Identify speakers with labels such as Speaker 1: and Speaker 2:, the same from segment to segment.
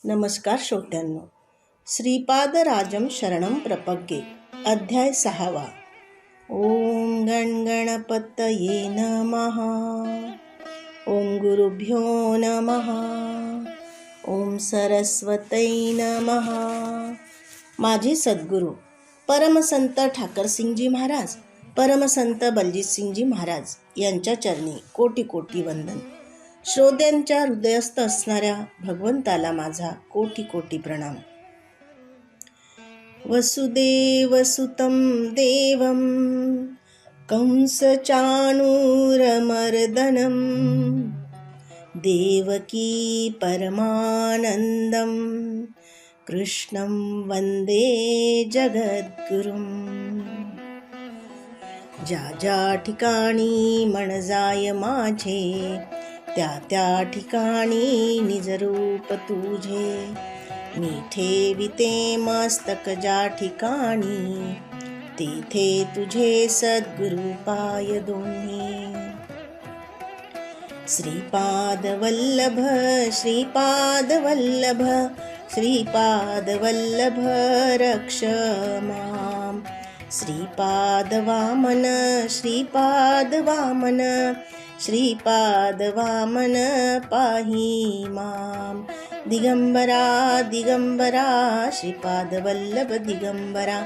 Speaker 1: नमस्कार श्रोत्यांनो. श्रीपादराजं शरणं प्रपद्ये. अध्याय 6. ओम गणगणपतये नमः. ओम गुरुभ्यो नमः. ओम सरस्वतै नमः. माझे सद्गुरू परमसंत ठाकरसिंगजी महाराज, परमसंत बलजीतसिंगजी महाराज यांच्या चरणी कोटी कोटी वंदन. श्रोत्यांच्या हृदयस्थ असणाऱ्या भगवंताला माझा कोटी कोटी प्रणाम. वसुदेवसुतं देवं कंसचाणूरमर्दनं देवकी परमानंदं कृष्णं वंदे जगद्गुरुं. ज्या ज्या ठिकाणी मन जाय माझे, त्या त्या ठिकाणी निजरूप तुझे. मी ठेविते मस्तक ज्या ठिकाणी, तेथे तुझे सद्गुरु पाय दोन्ही. श्रीपाद वल्लभ श्रीपाद वल्लभ श्रीपाद वल्लभ रक्ष मां. श्रीपाद वामन श्रीपाद वामन श्रीपाद वामन पाहि मां. दिगंबरा दिगंबरा श्रीपाद वल्लभ दिगंबरा.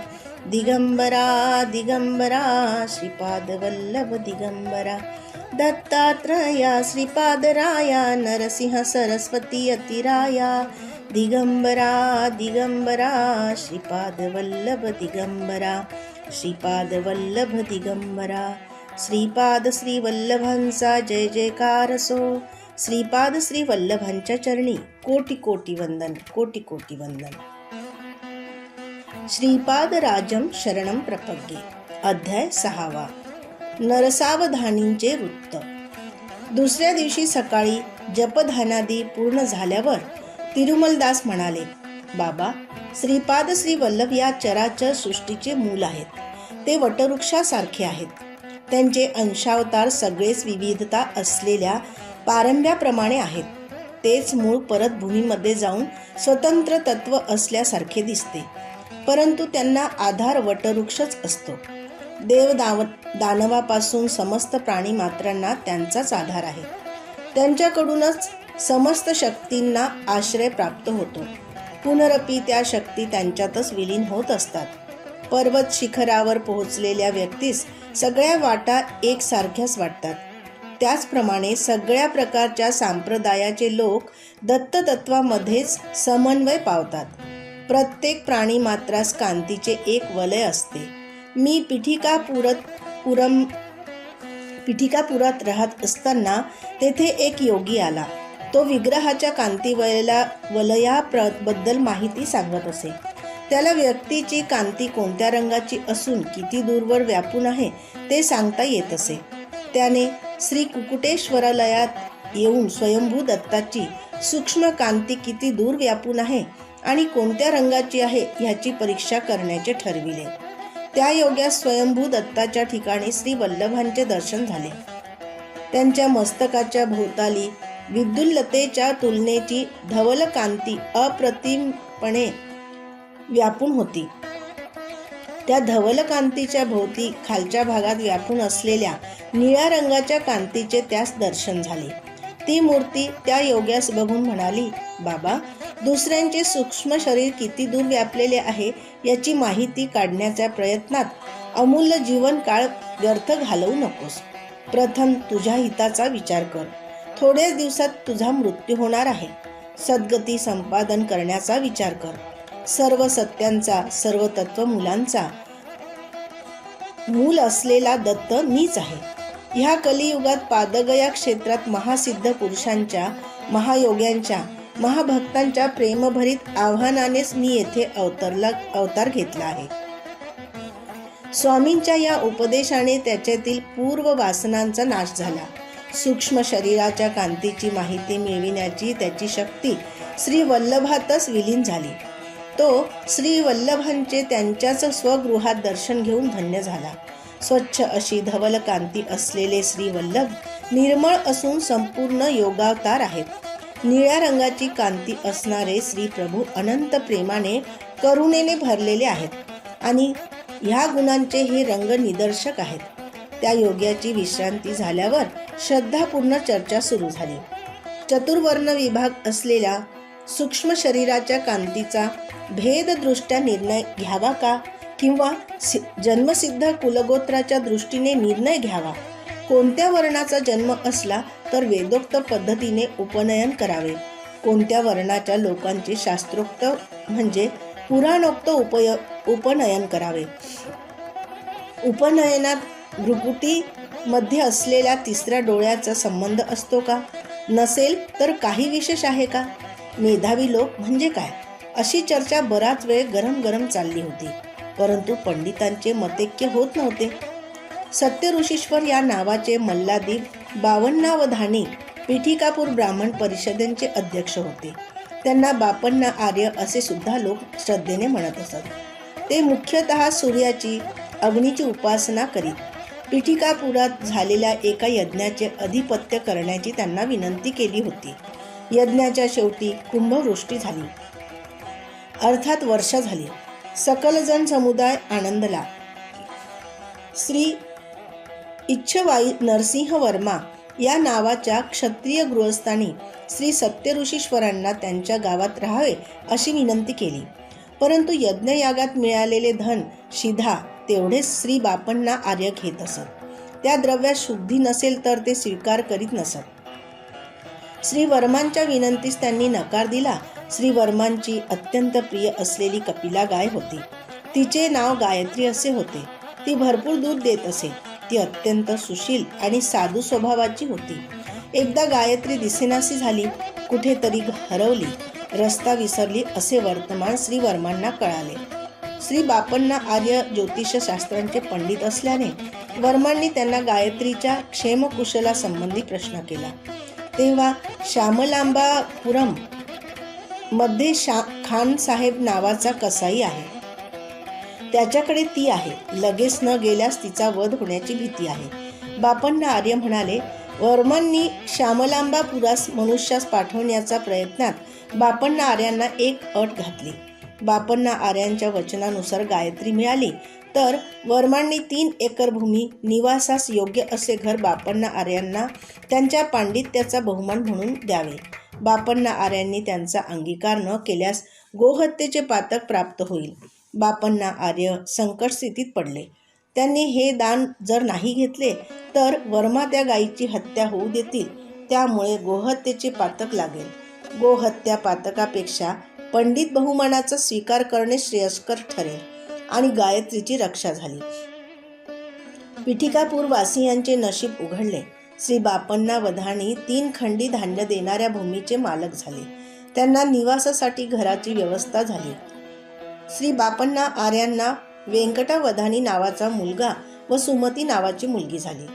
Speaker 1: दिगंबरा दिगंबरा श्रीपाद वल्लभ दिगंबरा. दत्तात्रया श्रीपादराया नरसिंह सरस्वती अतिराया. दिगंबरा दिगंबरा श्रीपाद वल्लभ दिगंबरा. श्रीपाद वल्लभ दिगंबरा. श्रीपाद श्री वल्लभांचा जय जयकार असो. श्रीपाद श्री वल्लभांच्या चरणी कोटी कोटी वंदन, कोटी कोटी वंदन. श्रीपाद राजम शरणं प्रपद्ये. अध्याय 6. नरसावधानींचे वृत्त. दुसऱ्या दिवशी सकाळी जपध्यानादी पूर्ण झाल्यावर तिरुमलदास म्हणाले, बाबा, श्रीपाद श्री वल्लभ या चराचर सृष्टीचे मूल आहेत. ते वटवृक्षासारखे आहेत. त्यांचे अंशावतार सगळेच विविधता असलेल्या पारंब्याप्रमाणे आहेत. तेच मूळ परत भूमीमध्ये जाऊन स्वतंत्र तत्व असल्यासारखे दिसते, परंतु त्यांना आधार वटवृक्षच असतो. दानवापासून समस्त प्राणी मात्रांना त्यांचाच आधार आहे. त्यांच्याकडूनच समस्त शक्तींना आश्रय प्राप्त होतो. पुनरपी त्या शक्ती त्यांच्यातच विलीन होत असतात. पर्वत शिखरावर पोहोचलेल्या व्यक्तीस सगळ्या वाटा एकसारख्याच वाटतात. त्याचप्रमाणे सगळ्या प्रकारच्या संप्रदायाचे लोक दत्ततत्वामध्येच समन्वय पावतात. प्रत्येक प्राणी मात्रास कांतीचे एक वलय असते. मी पिठिकापुरात राहत असताना तेथे एक योगी आला. तो विग्रहाच्या वलयाबद्दल माहिती सांगत असे. त्याला व्यक्तीची कांती कोणत्या रंगाची असून किती दूरवर व्यापून आहे ते सांगता येत असे. त्याने श्री कुकुटेश्वरालयात येऊन स्वयंभू दत्ताची सूक्ष्म कांती किती दूर व्यापून आहे आणि कोणत्या रंगाची आहे ह्याची परीक्षा करण्याचे ठरविले. त्या योग्यास स्वयंभू दत्ताच्या ठिकाणी श्री वल्लभांचे दर्शन झाले. त्यांच्या मस्तकाच्या भोवताली विद्युल्लतेच्या तुलनेची धवल कांती अप्रतिमपणे व्यापून होती. त्या धवल कांतीच्या भोवती खालच्या भागात व्यापून असलेल्या निळ्या रंगाच्या कांतीचे त्यास दर्शन झाले. ती मूर्ती त्या योग्यास बघून म्हणाली, बाबा, दुसऱ्यांचे सूक्ष्म शरीर किती दूर व्यापलेले आहे याची माहिती काढण्याच्या प्रयत्नात अमूल्य जीवन काळ व्यर्थ घालवू नकोस. प्रथम तुझ्या हिताचा विचार कर. थोड्याच दिवसात तुझा मृत्यू होणार आहे. सद्गती संपादन करण्याचा विचार कर. सर्व सत्यांचा, सर्व तत्वमूलांचा मूल असलेला दत्त मीच आहे. ह्या कलियुगात पादगया क्षेत्रात महासिद्ध पुरुषांच्या, महायोग्यांच्या, महाभक्तांच्या प्रेमभरीत आव्हानानेच मी येथे अवतार घेतला आहे. स्वामींच्या या उपदेशाने त्याच्यातील पूर्व वासनांचा नाश झाला. सूक्ष्म शरीराच्या कांतीची माहिती मिळविण्याची त्याची शक्ती श्री वल्लभातच विलीन झाली. तो श्री वल्लभांचे त्यांच्याच स्वगृहात दर्शन घेऊन धन्य झाला. स्वच्छ अशी धवल कांती असलेले श्री वल्लभ निर्मळ असून संपूर्ण योगावतार आहेत. निळ्या रंगाची कांती असणारे श्री प्रभू अनंत प्रेमाने करुणेने भरलेले आहेत आणि ह्या गुणांचे हे रंग निदर्शक आहेत. त्या योग्याची विश्रांती झाल्यावर श्रद्धापूर्ण चर्चा सुरू झाली. चतुर्वर्ण विभाग असलेल्या सूक्ष्म शरीराच्या कांतीचा भेददृष्ट्या निर्णय घ्यावा का, किंवा जन्मसिद्ध कुलगोत्राच्या दृष्टीने निर्णय घ्यावा? कोणत्या वर्णाचा जन्म असला तर वेदोक्त पद्धतीने उपनयन करावे. कोणत्या वर्णाच्या लोकांचे शास्त्रोक्त म्हणजे पुराणोक्त उपनयन करावे. उपनयनात भ्रुकुटी मध्ये असलेल्या तिसऱ्या डोळ्याचा संबंध असतो का? नसेल तर काही विशेष आहे का? मेधावी लोक म्हणजे काय? अशी चर्चा बराच वेळ गरम गरम चालली होती, परंतु पंडितांचे मतैक्य होत नव्हते. सत्य ऋषीश्वर या नावाचे मल्लादी 52 पीठिकापूर ब्राह्मण परिषदेचे अध्यक्ष होते. त्यांना बापण्णा आर्य असे सुद्धा लोक श्रद्धेने म्हणत असत. ते मुख्यतः सूर्याची अग्नीची उपासना करीत. पीठिकापुरात झालेल्या एका यज्ञाचे अधिपत्य करण्याची त्यांना विनंती केली होती. यज्ञाच्या शेवटी कुंभवृष्टी झाली, अर्थात वर्षा झाली. सकलजन समुदाय आनंदला. श्री इच्छवाई नरसिंह वर्मा या नावाच्या क्षत्रिय गृहस्थांनी श्री सत्यऋषीश्वरांना त्यांच्या गावात राहावे अशी विनंती केली. परंतु यज्ञयागात मिळालेले धन शिधा तेवढेच श्री बापण्णा आर्य घेत असत. त्या द्रव्यात शुद्धी नसेल तर ते स्वीकार करीत नसत. श्री वर्मांच्या विनंतीस त्यांनी नकार दिला. श्री वर्मांची अत्यंत प्रिय असलेली कपिला गाय होती. तिचे नाव गायत्री असे होते. ती भरपूर दूध देत असे. ती अत्यंत सुशील आणि साधू स्वभावाची होती. एकदा गायत्री दिसेनाशी झाली, कुठेतरी हरवली, रस्ता विसरली असे वर्तमान श्री वर्मांना कळाले. श्री बापण्णा आर्य ज्योतिषशास्त्रांचे पंडित असल्याने वर्मांनी त्यांना गायत्रीच्या क्षेमकुशला संबंधी प्रश्न केला. तेव्हा श्यामलांबापुरम मध्ये खान साहेब नावाचा कसाई आहे. त्याच्याकडे ती आहे. लगेच न गेल्यास तिचा वध होण्याची भीती आहे. बापण्णा आर्य म्हणाले. वर्मांनी श्यामलांबापुरास मनुष्यास पाठवण्याच्या प्रयत्नात बापण्णा आर्यांना एक अट घातली. बापण्णा आर्यांच्या वचनानुसार गायत्री मिळाली तर वर्मांनी 3 एकर भूमी, निवासास योग्य असे घर बापण्णा आर्यांना त्यांच्या पांडित्याचा बहुमान म्हणून द्यावे. बापण्णा आर्यांनी त्यांचा अंगीकार न केल्यास गोहत्येचे पातक प्राप्त होईल. बापण्णा आर्य संकट स्थितीत पडले. त्यांनी हे दान जर नाही घेतले तर वर्मा त्या गायीची हत्या होऊ देतील. त्यामुळे गोहत्येचे पातक लागेल. गोहत्या पातकापेक्षा पंडित बहुमानाचा स्वीकार करणे श्रेयस्कर ठरेल आणि गायत्रीची रक्षा झाली. पीठिकापूर वासियांचे नशीब उघडले. श्री बापण्णा वधानी 3 खंडी धान्य देणाऱ्या भूमीचे मालक झाले. त्यांना निवासासाठी घराची व्यवस्था झाली. श्री बापण्णा आर्यांना व्यंकटावधानी नावाचा मुलगा व सुमती नावाची मुलगी झाली.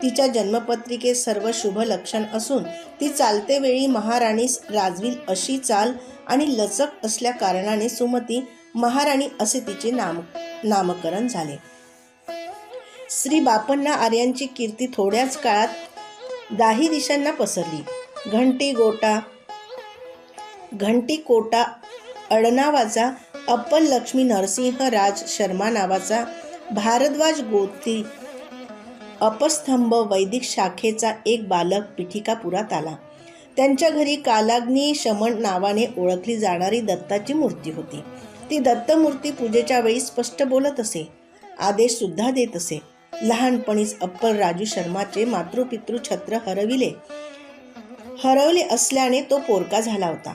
Speaker 1: तिच्या जन्मपत्रिकेत सर्व शुभ लक्षण असून ती चालते वेळी महाराणीस राजवील अशी चाल आणि लचक असल्या कारणाने सुमती महाराणी असे तिचे नामकरण झाले. श्री बापण्णा आर्यांची कीर्ती थोड्याच काळात 10 दिशांना पसरली. घंटी कोटा अडनावाचा अप्पल लक्ष्मी नरसिंह राज शर्मा नावाचा भारद्वाज गोत्री अपस्तंभ वैदिक शाखेचा एक बालक पीठिकापुरात आला. त्यांच्या घरी कालाग्नी शमन नावाने ओळखली जाणारी दत्ताची मूर्ती होती. ती दत्तमूर्ती पूजेच्या वेळी स्पष्ट बोलत असे, आदेश सुद्धा देत असे. लहानपणीच अप्पल राजू शर्माचे मातृपितृ छत्र हरवले असल्याने तो पोरका झाला होता.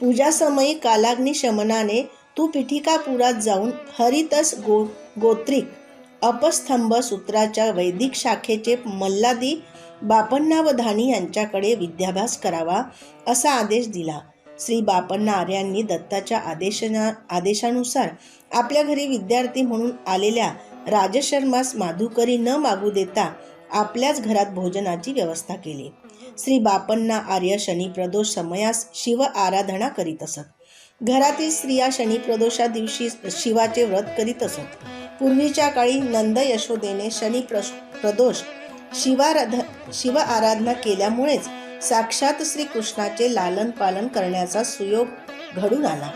Speaker 1: पूजासमयी कालाग्नी शमनाने तू पीठिकापुरात जाऊन हरितस गोत्रिक अपस्तंभ सूत्राच्या वैदिक शाखेचे मल्लादी बापण्णावधानी यांच्याकडे विद्याभ्यास करावा असा आदेश दिला. श्री बापण्णा आर्यांनी दत्ताच्या आदेशानुसार आपल्या घरी विद्यार्थी म्हणून आलेल्या राजशर्मास माधुकरी न मागू देता आपल्याच घरात भोजनाची व्यवस्था केली. श्री बापण्णा आर्य शनिप्रदोष समयास शिव आराधना करीत असत. घरातील स्त्रिया शनिप्रदोषा दिवशी शिवाचे व्रत करीत असत. पूर्वीच्या काळी नंद यशोदेने शनिप्रदोष शिव आराधना केल्यामुळेच साक्षात श्रीकृष्णाचे लालन पालन करण्याचा सुयोग घडून आला.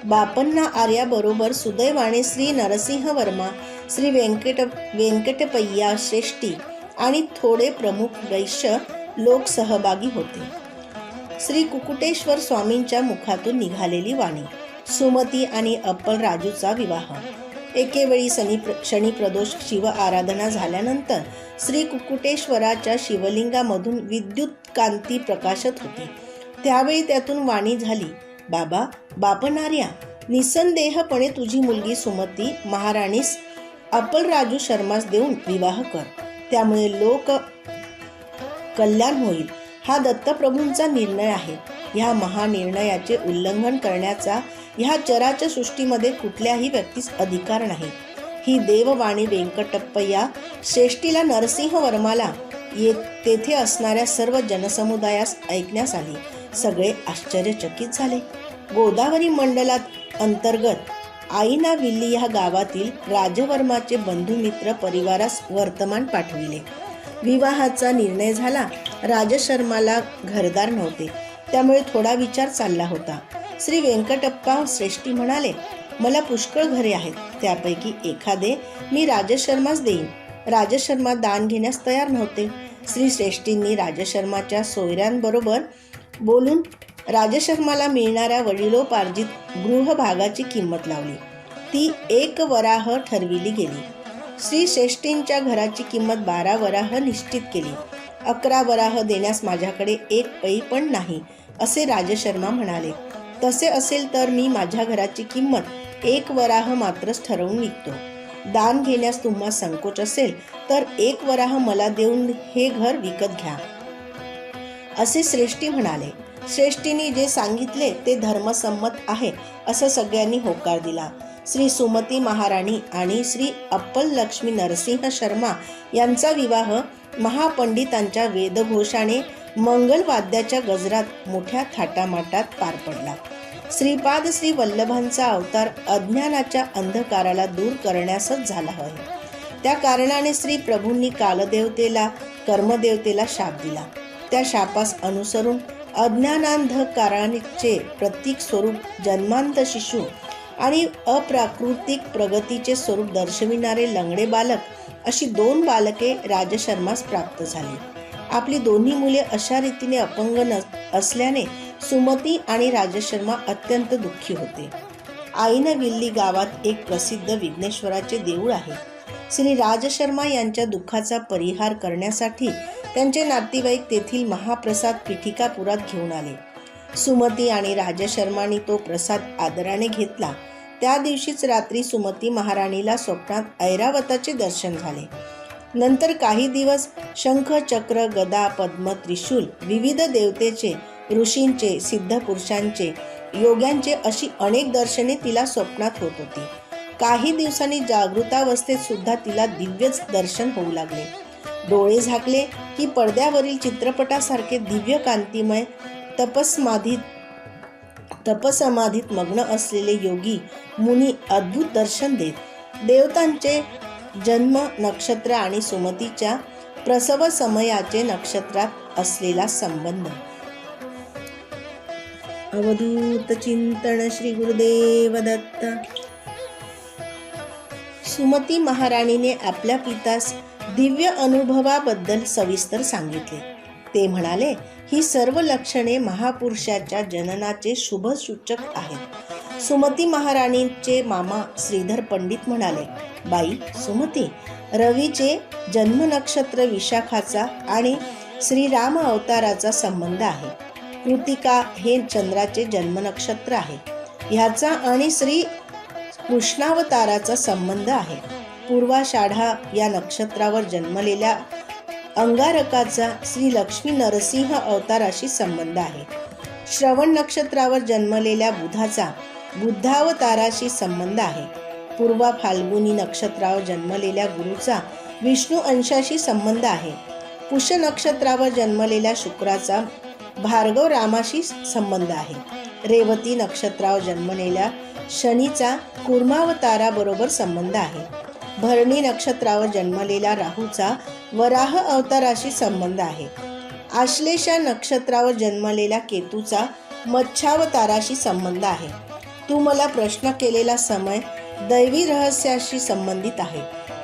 Speaker 1: बापन्ना आर्याबरोबर सुदैवाने श्री नरसिंह वर्मा, श्री व्यंकटपय्या श्रेष्ठी आणि थोडे प्रमुख वैश्य लोक सहभागी होते. श्री कुकुटेश्वर स्वामींच्या मुखातून निघालेली वाणी. सुमती आणि अप्पल राजूचा विवाह. एकेवेळी शनी प्रदोष शिव आराधना झाल्यानंतर श्री कुकुटेश्वराच्या शिवलिंगामधून विद्युत कांती प्रकाशत होती. त्यावेळी त्यातून वाणी झाली, बाबा बापनार्या, निसंदेहपणे तुझी मुलगी सुमती महाराणीस अप्पल राजू शर्मास देऊन विवाह कर. त्यामुळे लोक कल्याण होईल. हा दत्तप्रभूंचा निर्णय आहे. ह्या महानिर्णयाचे उल्लंघन करण्याचा ह्या चराचर सृष्टीमध्ये कुठल्याही व्यक्तीस अधिकार नाही. ही देववाणी व्यंकटप्पय्या श्रेष्ठीला नरसिंह वर्माला तेथे असणाऱ्या सर्व जनसमुदायास ऐकण्यास आली. सगळे आश्चर्यचकित झाले. गोदावरी मंडलात अंतर्गत आईना विल्ली ह्या गावातील राजवर्माचे बंधुमित्र परिवारास वर्तमान पाठविले. विवाहाचा निर्णय झाला. राजशर्माला घरदार नव्हते, त्यामुळे थोडा विचार चालला होता. श्री व्यंकटप्पा श्रेष्ठी म्हणाले, मला पुष्कळ घरे आहेत, त्यापैकी एखादे मी राजशर्मास देईन. राजशर्मा दान घेण्यास तयार नव्हते. श्री श्रेष्ठींनी राजशर्माच्या सोयऱ्यांबरोबर बोलून राजशर्माला मिळणाऱ्या वडिलोपार्जित गृहभागाची किंमत लावली. ती 1 वराह ठरविली गेली. श्री श्रेष्ठींच्या घराची किंमत 12 वराह निश्चित केली. 11 वराह देण्यास माझ्याकडे 1 पै पण नाही, असे राजशर्मा म्हणाले. तसे असेल तर मी माझ्या घराची किंमत 1 वराह मात्रच ठरवून विकतो. दान घेण्यास तुम्हा संकोच असेल तर 1 वराह मला देऊन हे घर विकत घ्या, असे श्रेष्ठी म्हणाले. श्रेष्ठींनी जे सांगितले ते धर्मसंमत आहे, असं सगळ्यांनी होकार दिला. श्री सुमती महाराणी आणि श्री अप्पल लक्ष्मी नरसिंह शर्मा यांचा विवाह महापंडितांच्या वेदघोषाने मंगलवाद्याच्या गजरात मोठ्या थाटामाटात पार पडला. श्रीपाद श्री वल्लभांचा अवतार अज्ञानाच्या अंधकाराला दूर करण्यासच झाला आहे. त्या कारणाने श्री प्रभूंनी कालदेवतेला कर्मदेवतेला शाप दिला. त्या शापास अनुसरून अज्ञानांधकाराचे प्रतीक स्वरूप जन्मांत शिशु आणि अप्राकृतिक प्रगतीचे स्वरूप दर्शविणारे लंगडे बालक अशी 2 बालके राजशर्मास प्राप्त झाली. आपली दोन्ही मुले अशा रीतीने अपंग असल्याने सुमती आणि राजशर्मा अत्यंत दुःखी होते. आईनविल्ली गावात एक प्रसिद्ध विघ्नेश्वराचे देऊळ आहे. श्री राजशर्मा यांच्या दुःखाचा परिहार करण्यासाठी त्यांचे नातेवाईक तेथील महाप्रसाद पिठिकापुरात घेऊन आले. सुमती आणि राजशर्मांनी तो प्रसाद आदराने घेतला. त्या दिवशीच रात्री सुमती महाराणीला स्वप्नात ऐरावताचे दर्शन झाले. नंतर काही दिवस शंख, चक्र, गदा, पद्म, त्रिशूल, विविध देवतेचे, ऋषींचे, सिद्धपुरुषांचे, योग्यांचे अशी अनेक दर्शने तिला स्वप्नात होत होती. काही दिवसांनी जागृतावस्थेत सुद्धा तिला दिव्यच दर्शन होऊ लागले. डोळे झाकले की पडद्यावरील चित्रपटासारखे दिव्य कांतिमय तपसमाधीत मग्न असलेले योगी मुनी अद्भुत दर्शन देत. देवतांचे जन्म नक्षत्र आणि सुमतीच्या प्रसव समयाचे नक्षत्रात असलेला संबंध. अवधूत चिंतन श्री गुरुदेव दत्त. सुमती महाराणीने आपल्या पितास दिव्य अनुभवाबद्दल सविस्तर सांगितले. ते म्हणाले, ही सर्व लक्षणे महापुरुषाच्या जननाचे शुभसूचक आहेत. सुमती महाराणीचे मामा श्रीधर पंडित म्हणाले, बाई सुमती, रवीचे जन्म नक्षत्र विशाखाचा आणि श्रीराम अवताराचा संबंध आहे. कृतिका हे चंद्राचे जन्म नक्षत्र आहे. ह्याचा आणि श्री कृष्णावताराचा संबंध आहे. पूर्वाषाढा या नक्षत्रावर जन्मलेल्या अंगारकाचा श्री लक्ष्मी नरसिंह अवताराशी संबंध आहे. श्रवण नक्षत्रावर जन्मलेल्या बुधाचा बुद्धावताराशी संबंध आहे. पूर्वा फाल्गुनी नक्षत्रावर जन्मलेल्या गुरुचा विष्णू अंशाशी संबंध आहे. पुष्य नक्षत्रावर जन्मलेल्या शुक्राचा भार्गव रामाशी संबंध आहे. रेवती नक्षत्रावर जन्मलेल्या शनीचा कूर्मावताराबरोबर संबंध आहे. भरणी नक्षत्रावर जन्मलेल्या राहूचा वराह अवताराशी संबंध आहे. आश्लेषा नक्षत्रावर जन्मलेल्या केतूचा मत्स्यावताराशी संबंध आहे. तू मला प्रश्न केलेला समय दैवी रहस्याशी संबंधित आहे.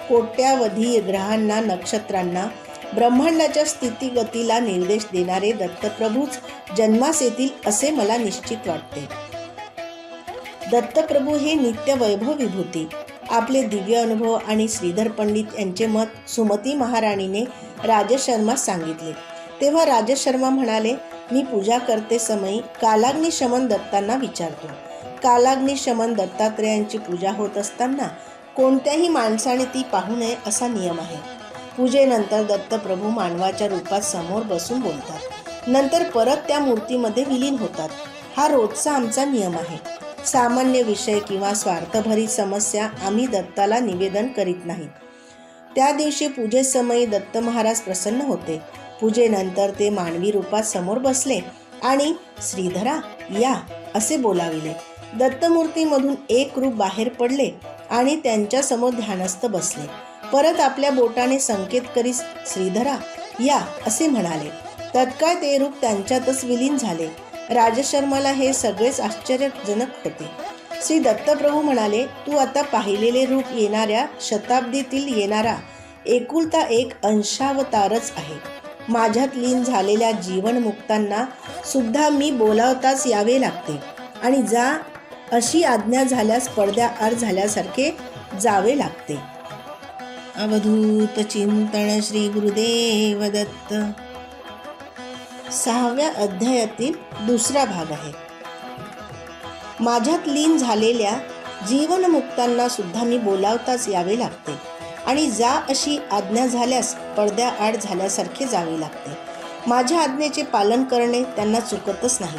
Speaker 1: कोट्यावधी ग्रहांना, नक्षत्रांना, ब्रह्मांडाच्या स्थितीगतीला निर्देश देणारे दत्तप्रभूच जन्मास येतील असे मला निश्चित वाटते. दत्तप्रभू हे नित्य वैभव विभूती. आपले दिव्य अनुभव आणि श्रीधर पंडित यांचे मत सुमती महाराणीने राजशर्मास सांगितले. तेव्हा राजशर्मा म्हणाले, मी पूजा करते समयी कालाग्निशमन दत्तांना विचारतो. कालाग्निशमन दत्तात्रेयांची पूजा होत असताना कोणत्याही माणसाने ती पाहू नये असा नियम आहे. पूजेनंतर दत्तप्रभू मानवाच्या रूपात समोर बसून बोलतात. नंतर परत त्या मूर्तीमध्ये विलीन होतात. हा रोजचा आमचा नियम आहे. सामान्य विषय किंवा स्वार्थभरित समस्या आम्ही दत्ताला निवेदन करीत नाहीत. त्या दिवशी पूजेसमयी दत्त महाराज प्रसन्न होते. पूजेनंतर ते मानवी रूपात समोर बसले आणि श्रीधरा या असे बोलाविले. दत्तमूर्तीमधून एक रूप बाहेर पडले आणि त्यांच्या समोर ध्यानस्थ बसले. परत आपल्या बोटाने संकेत करीत श्रीधरा या असे म्हणाले. तत्काळ ते रूप त्यांच्यातच विलीन झाले. राजशर्माला हे सगळेच आश्चर्यजनक होते. श्री दत्तप्रभू म्हणाले, तू आता पाहिलेले रूप येणाऱ्या शताब्दीतील येणारा एकुलता एक अंशावतारच आहे. माझ्यात लीन झालेल्या जीवनमुक्तांना सुद्धा मी बोलावताच यावे लागते आणि जा अशी आज्ञा झाल्यास पडद्याआड झाल्यासारखे जावे लागते. अवधूत चिंतन श्री गुरुदेव दत्त. 6व्या अध्यायातील दुसरा भाग आहे. माझ्यात लीन झालेल्या जीवनमुक्तांना सुद्धा मी बोलावताच यावे लागते आणि जा अशी आज्ञा झाल्यास पडद्याआड झाल्यासारखे जावे लागते. माझ्या आज्ञेचे पालन करणे त्यांना चुकतच नाही.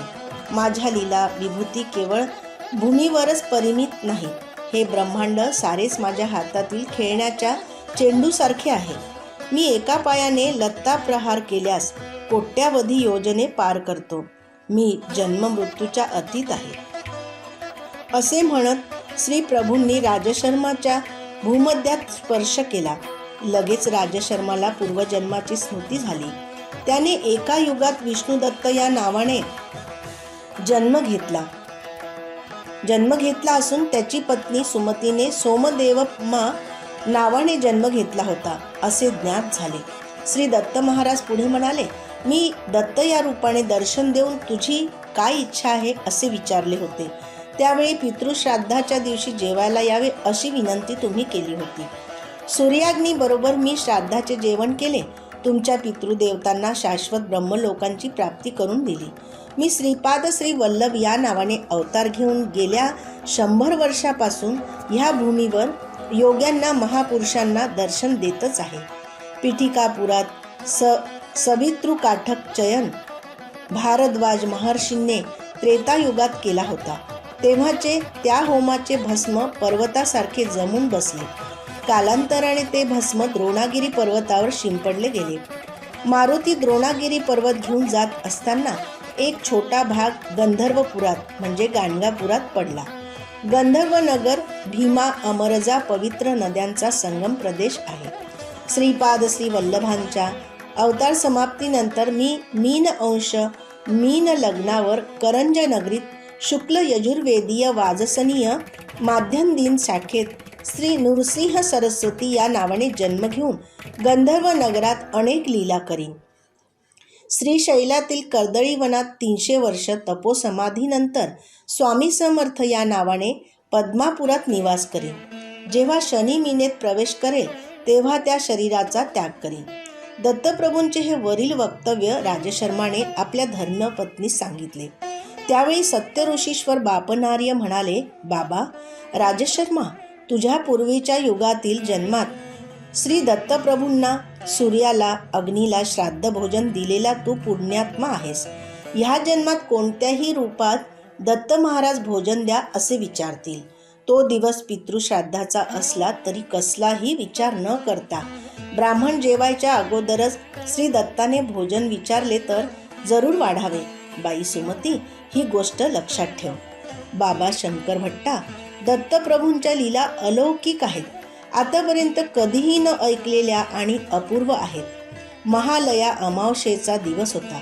Speaker 1: माझ्या लीला विभूती केवळ भूमीवरच परिमित नाही. हे ब्रह्मांड सारेच माझ्या हातातील खेळण्याच्या चेंडूसारखे आहे. मी एका पायाने लत्ता प्रहार केल्यास कोट्यावधी योजने पार करतो. मी जन्म मृत्यूच्या अतीत आहे. असे म्हणत श्री प्रभूंनी राजशर्माच्या भूमध्यात स्पर्श केला. लगेच राजशर्माला पूर्वजन्माची स्मृती झाली. त्याने एका युगात विष्णुदत्त या नावाने जन्म घेतला असून त्याची पत्नी सुमतीने सोमदेवमा नावाने जन्म घेतला होता असे ज्ञात झाले. श्री दत्त महाराज पुढे म्हणाले, मी दत्त या रूपाने दर्शन देऊन तुझी काय इच्छा आहे असे विचारले होते. त्यावेळी पितृश्राद्धाच्या दिवशी जेवायला यावे अशी विनंती तुम्ही केली होती. सूर्याग्नी बरोबर मी श्राद्धाचे जेवण केले. तुमच्या पितृदेवतांना शाश्वत ब्रह्मलोकांची प्राप्ती करून दिली. मी श्रीपाद श्री वल्लभ या नावाने अवतार घेऊन गेल्या 100 वर्षापासून ह्या भूमीवर योग्यांना, महापुरुषांना दर्शन देतच आहे. पिठिकापुरात सवितृकाठक चयन भारद्वाज महर्षींनी त्रेतायुगात केला होता. तेव्हाचे त्या होमाचे भस्म पर्वतासारखे जमून बसले. कालांतराने ते भस्म द्रोणागिरी पर्वतावर शिंपडले गेले. मारुती द्रोणागिरी पर्वत घेऊन जात असताना एक छोटा भाग गंधर्वपुरात म्हणजे गाणगापुरात पडला. गंधर्व नगर भीमा, अमरजा पवित्र नद्यांचा संगम प्रदेश आहे. श्रीपाद श्री वल्लभांच्या अवतार समाप्तीनंतर मी मीन अंश मीन लग्नावर करंज नगरीत शुक्ल यजुर्वेदीय वाजसनीय माध्यम दिन शाखेत श्री नृसिंह सरस्वती या नावाने जन्म घेऊन गंधर्व नगरात अनेक लीला करीन. श्रीशैलातील कर्दळी वनात 300 वर्ष तपोसमाधीनंतर स्वामी समर्थ या नावाने पद्मापुरात निवास करीन. जेव्हा शनी मीनेत प्रवेश करेल तेव्हा त्या शरीराचा त्याग करीन. दत्तप्रभूंचे हे वरील वक्तव्य राजशर्माने आपल्या धर्मपत्नीस सांगितले. त्यावेळी सत्यऋषीश्वर बापनार्य म्हणाले, बाबा राजशर्मा, तुझ्या पूर्वीच्या युगातील जन्मात श्री दत्तप्रभूंना, सूर्याला, अग्नीला श्राद्ध भोजन दिलेला तू पुण्यात्मा आहेस. ह्या जन्मात कोणत्याही रूपात दत्त महाराज भोजन द्या असे विचारतील. तो दिवस पितृश्राद्धाचा असला तरी कसलाही विचार न करता ब्राह्मण जेवायच्या अगोदरच श्री दत्ताने भोजन विचारले तर जरूर वाढावे. बाई सुमती, ही गोष्ट लक्षात ठेव. बाबा शंकर भट्टा, दत्तप्रभूंच्या लीला अलौकिक आहेत. आतापर्यंत कधीही न ऐकलेल्या आणि अपूर्व आहेत. महालया अमावस्येचा दिवस होता.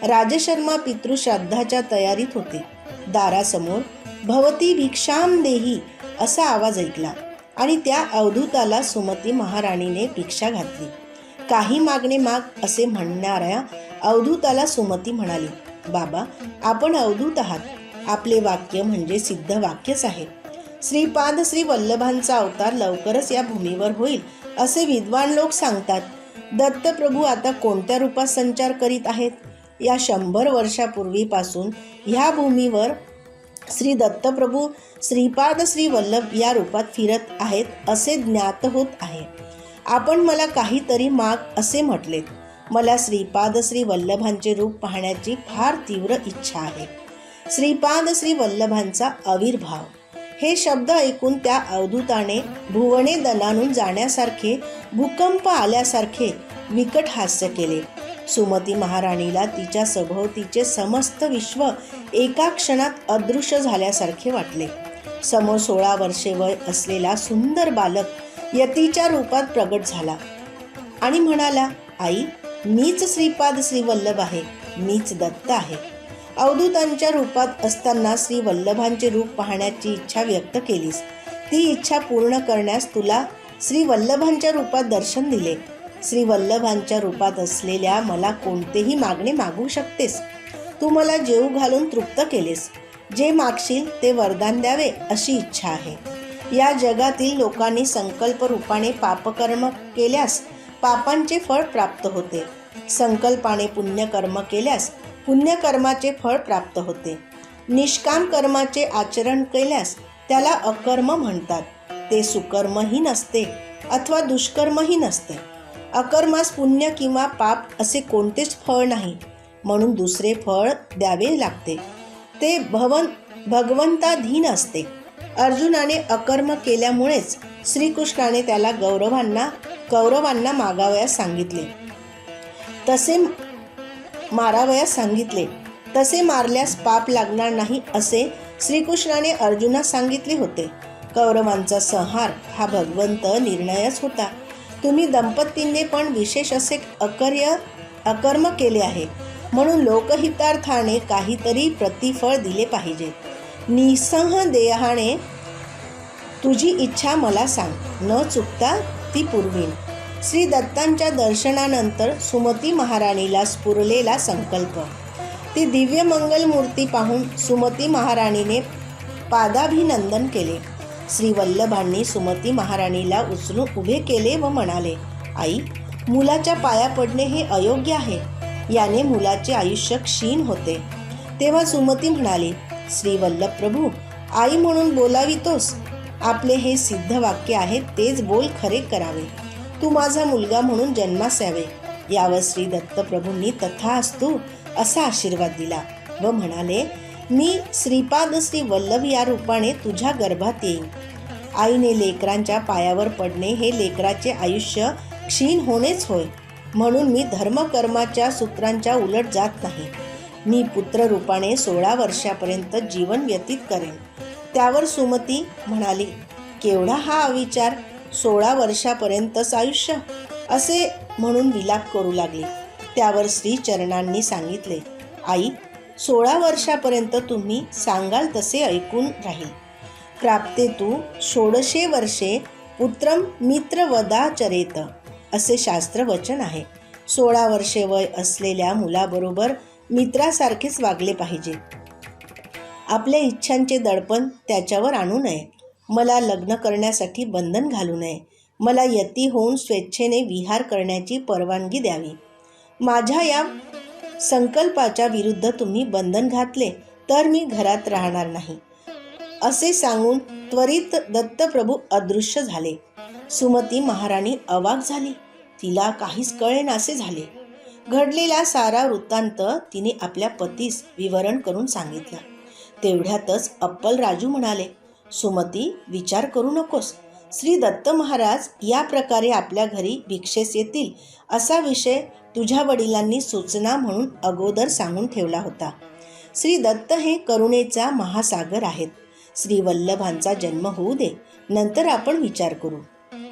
Speaker 1: राजशर्मा पितृश्राद्धाच्या तयारीत होते. दारासमोर भवती भिक्षाम देही असा आवाज ऐकला आणि त्या अवधूताला सुमती महाराणीने भिक्षा घातली. काही मागणे माग असे म्हणणाऱ्या अवधूताला सुमती म्हणाली, बाबा, आपण अवधूत आहात. आपले वाक्य म्हणजे सिद्ध वाक्यच आहे. श्रीपाद श्री वल्लभांचा अवतार लवकरच या भूमीवर होईल असे विद्वान लोक सांगतात. दत्तप्रभू आता कोणत्या रूपात संचार करीत आहेत? या 100 वर्षापूर्वीपासून ह्या भूमीवर श्री दत्तप्रभू श्रीपाद श्री वल्लभ या रूपात फिरत आहेत असे ज्ञात होत आहे. आपण मला काहीतरी माग असे म्हटलेत. मला श्रीपाद श्री वल्लभांचे रूप पाहण्याची फार तीव्र इच्छा आहे. श्रीपाद श्री वल्लभांचा आविर्भाव हे शब्द ऐकून त्या अवधूताने भुवने दणाणून जाण्यासारखे, भूकंप आल्यासारखे विकट हास्य केले. सुमती महाराणीला तिच्या सभोवतीचे समस्त विश्व एका क्षणात अदृश्य झाल्यासारखे वाटले. समोर 16 वर्षे वय असलेला सुंदर बालक यतीच्या रूपात प्रगट झाला आणि म्हणाला, आई, मीच श्रीपाद श्री वल्लभ आहे, मीच दत्त आहे. अवधूतांच्या रूपात असताना श्री वल्लभांचे रूप पाहण्याची इच्छा व्यक्त केलीस. ती इच्छा पूर्ण करण्यास तुला श्री वल्लभांच्या रूपात दर्शन दिले. श्री वल्लभांच्या रूपात असलेल्या मला कोणतेही मागणे मागू शकतेस. तू मला जेवू घालून तृप्त केलेस. जे मागशील ते वरदान द्यावे अशी इच्छा आहे. या जगातील लोकांनी संकल्प रूपाने पापकर्म केल्यास पापांचे फळ प्राप्त होते. संकल्पाने पुण्यकर्म केल्यास पुण्यकर्माचे फळ प्राप्त होते. निष्काम कर्माचे आचरण केल्यास त्याला अकर्म म्हणतात. ते सुकर्मही नसते अथवा दुष्कर्मही नसते. अकर्मास पुण्य किंवा पाप असे कोणतेच फळ नाही, म्हणून दुसरे फळ द्यावे लागते. ते भगवंताधीन असते. अर्जुनाने अकर्म केल्यामुळेच श्रीकृष्णाने त्याला कौरवांना मागावयास सांगितले, तसे मारल्यास पाप लागणार नाही असे श्रीकृष्णाने अर्जुनास सांगितले होते. कौरवांचा संहार हा भगवंत निर्णयच होता. तुम्ही दंपतींनी पण विशेष असे अकर्म केले आहे, म्हणून लोकहितार्थाने काहीतरी प्रतिफळ दिले पाहिजे. निस्संदेहाने तुझी इच्छा मला सांग, न चुकता ती पुरवीन. श्री दत्तांच्या दर्शनानंतर सुमती महाराणीला स्फुरलेला संकल्प. ती दिव्य मंगल मूर्ती पाहून सुमती महाराणीने पादाभिनंदन केले. श्री वल्लभांनी सुमती महाराणीला उचलून उभे केले व म्हणाले, आई, मुलाच्या पाया पडणे हे अयोग्य आहे. याने मुलाचे आयुष्य क्षीण होते. तेव्हा सुमती म्हणाली, श्री वल्लभ प्रभू, आई म्हणून बोलावितोस. आपले हे सिद्ध वाक्य आहे, तेच बोल खरे करावे. तू माझा मुलगा म्हणून जन्मास यावे. यावर श्री दत्तप्रभूंनी तथास्तु असा आशीर्वाद दिला व म्हणाले, मी श्रीपाद श्री वल्लभ या रूपाने तुझ्या गर्भात येईन. आईने लेकरांच्या पायावर पडणे हे लेकराचे आयुष्य क्षीण होणेच होय. म्हणून मी धर्मकर्माच्या सूत्रांच्या उलट जात नाही. मी पुत्र रूपाने 16 वर्षापर्यंत जीवन व्यतीत करेन. त्यावर सुमती म्हणाली, केवढा हा अविचार, 16 वर्षापर्यंतच आयुष्य, असे म्हणून विलाप करू लागली. त्यावर श्रीचरणांनी सांगितले, आई, 16 वर्षापर्यंत तुम्ही सांगाल तसे ऐकून राहील. प्राप्ते तू 16 वर्षे पुत्रम मित्रवदाचरेत असे शास्त्र वचन आहे. 16 वर्षे वय असलेल्या मुलाबरोबर मित्रासारखेच वागले पाहिजे. आपल्या इच्छांचे दडपण त्याच्यावर आणू नये. मला लग्न करण्यासाठी बंधन घालू नये. मला यती होऊन स्वेच्छेने विहार करण्याची परवानगी द्यावी. माझ्या या संकल्पाच्या विरुद्ध तुम्ही बंधन घातले तर मी घरात राहणार नाही, असे सांगून त्वरित दत्तप्रभू अदृश्य झाले. सुमती महाराणी अवाक झाली. तिला काहीच कळेनासे झाले. घडलेला सारा वृत्तांत तिने आपल्या पतीस विवरण करून सांगितला. तेवढ्यातच अप्पल राजू म्हणाले, सुमती, विचार करू नकोस. श्री दत्त महाराज या प्रकारे आपल्या घरी भिक्षेस येतील असा विषय तुझ्या वडिलांनी सूचना म्हणून अगोदर सांगून ठेवला होता. श्री दत्त हे करुणेचा महासागर आहेत. श्री वल्लभांचा जन्म होऊ दे, नंतर आपण विचार करू.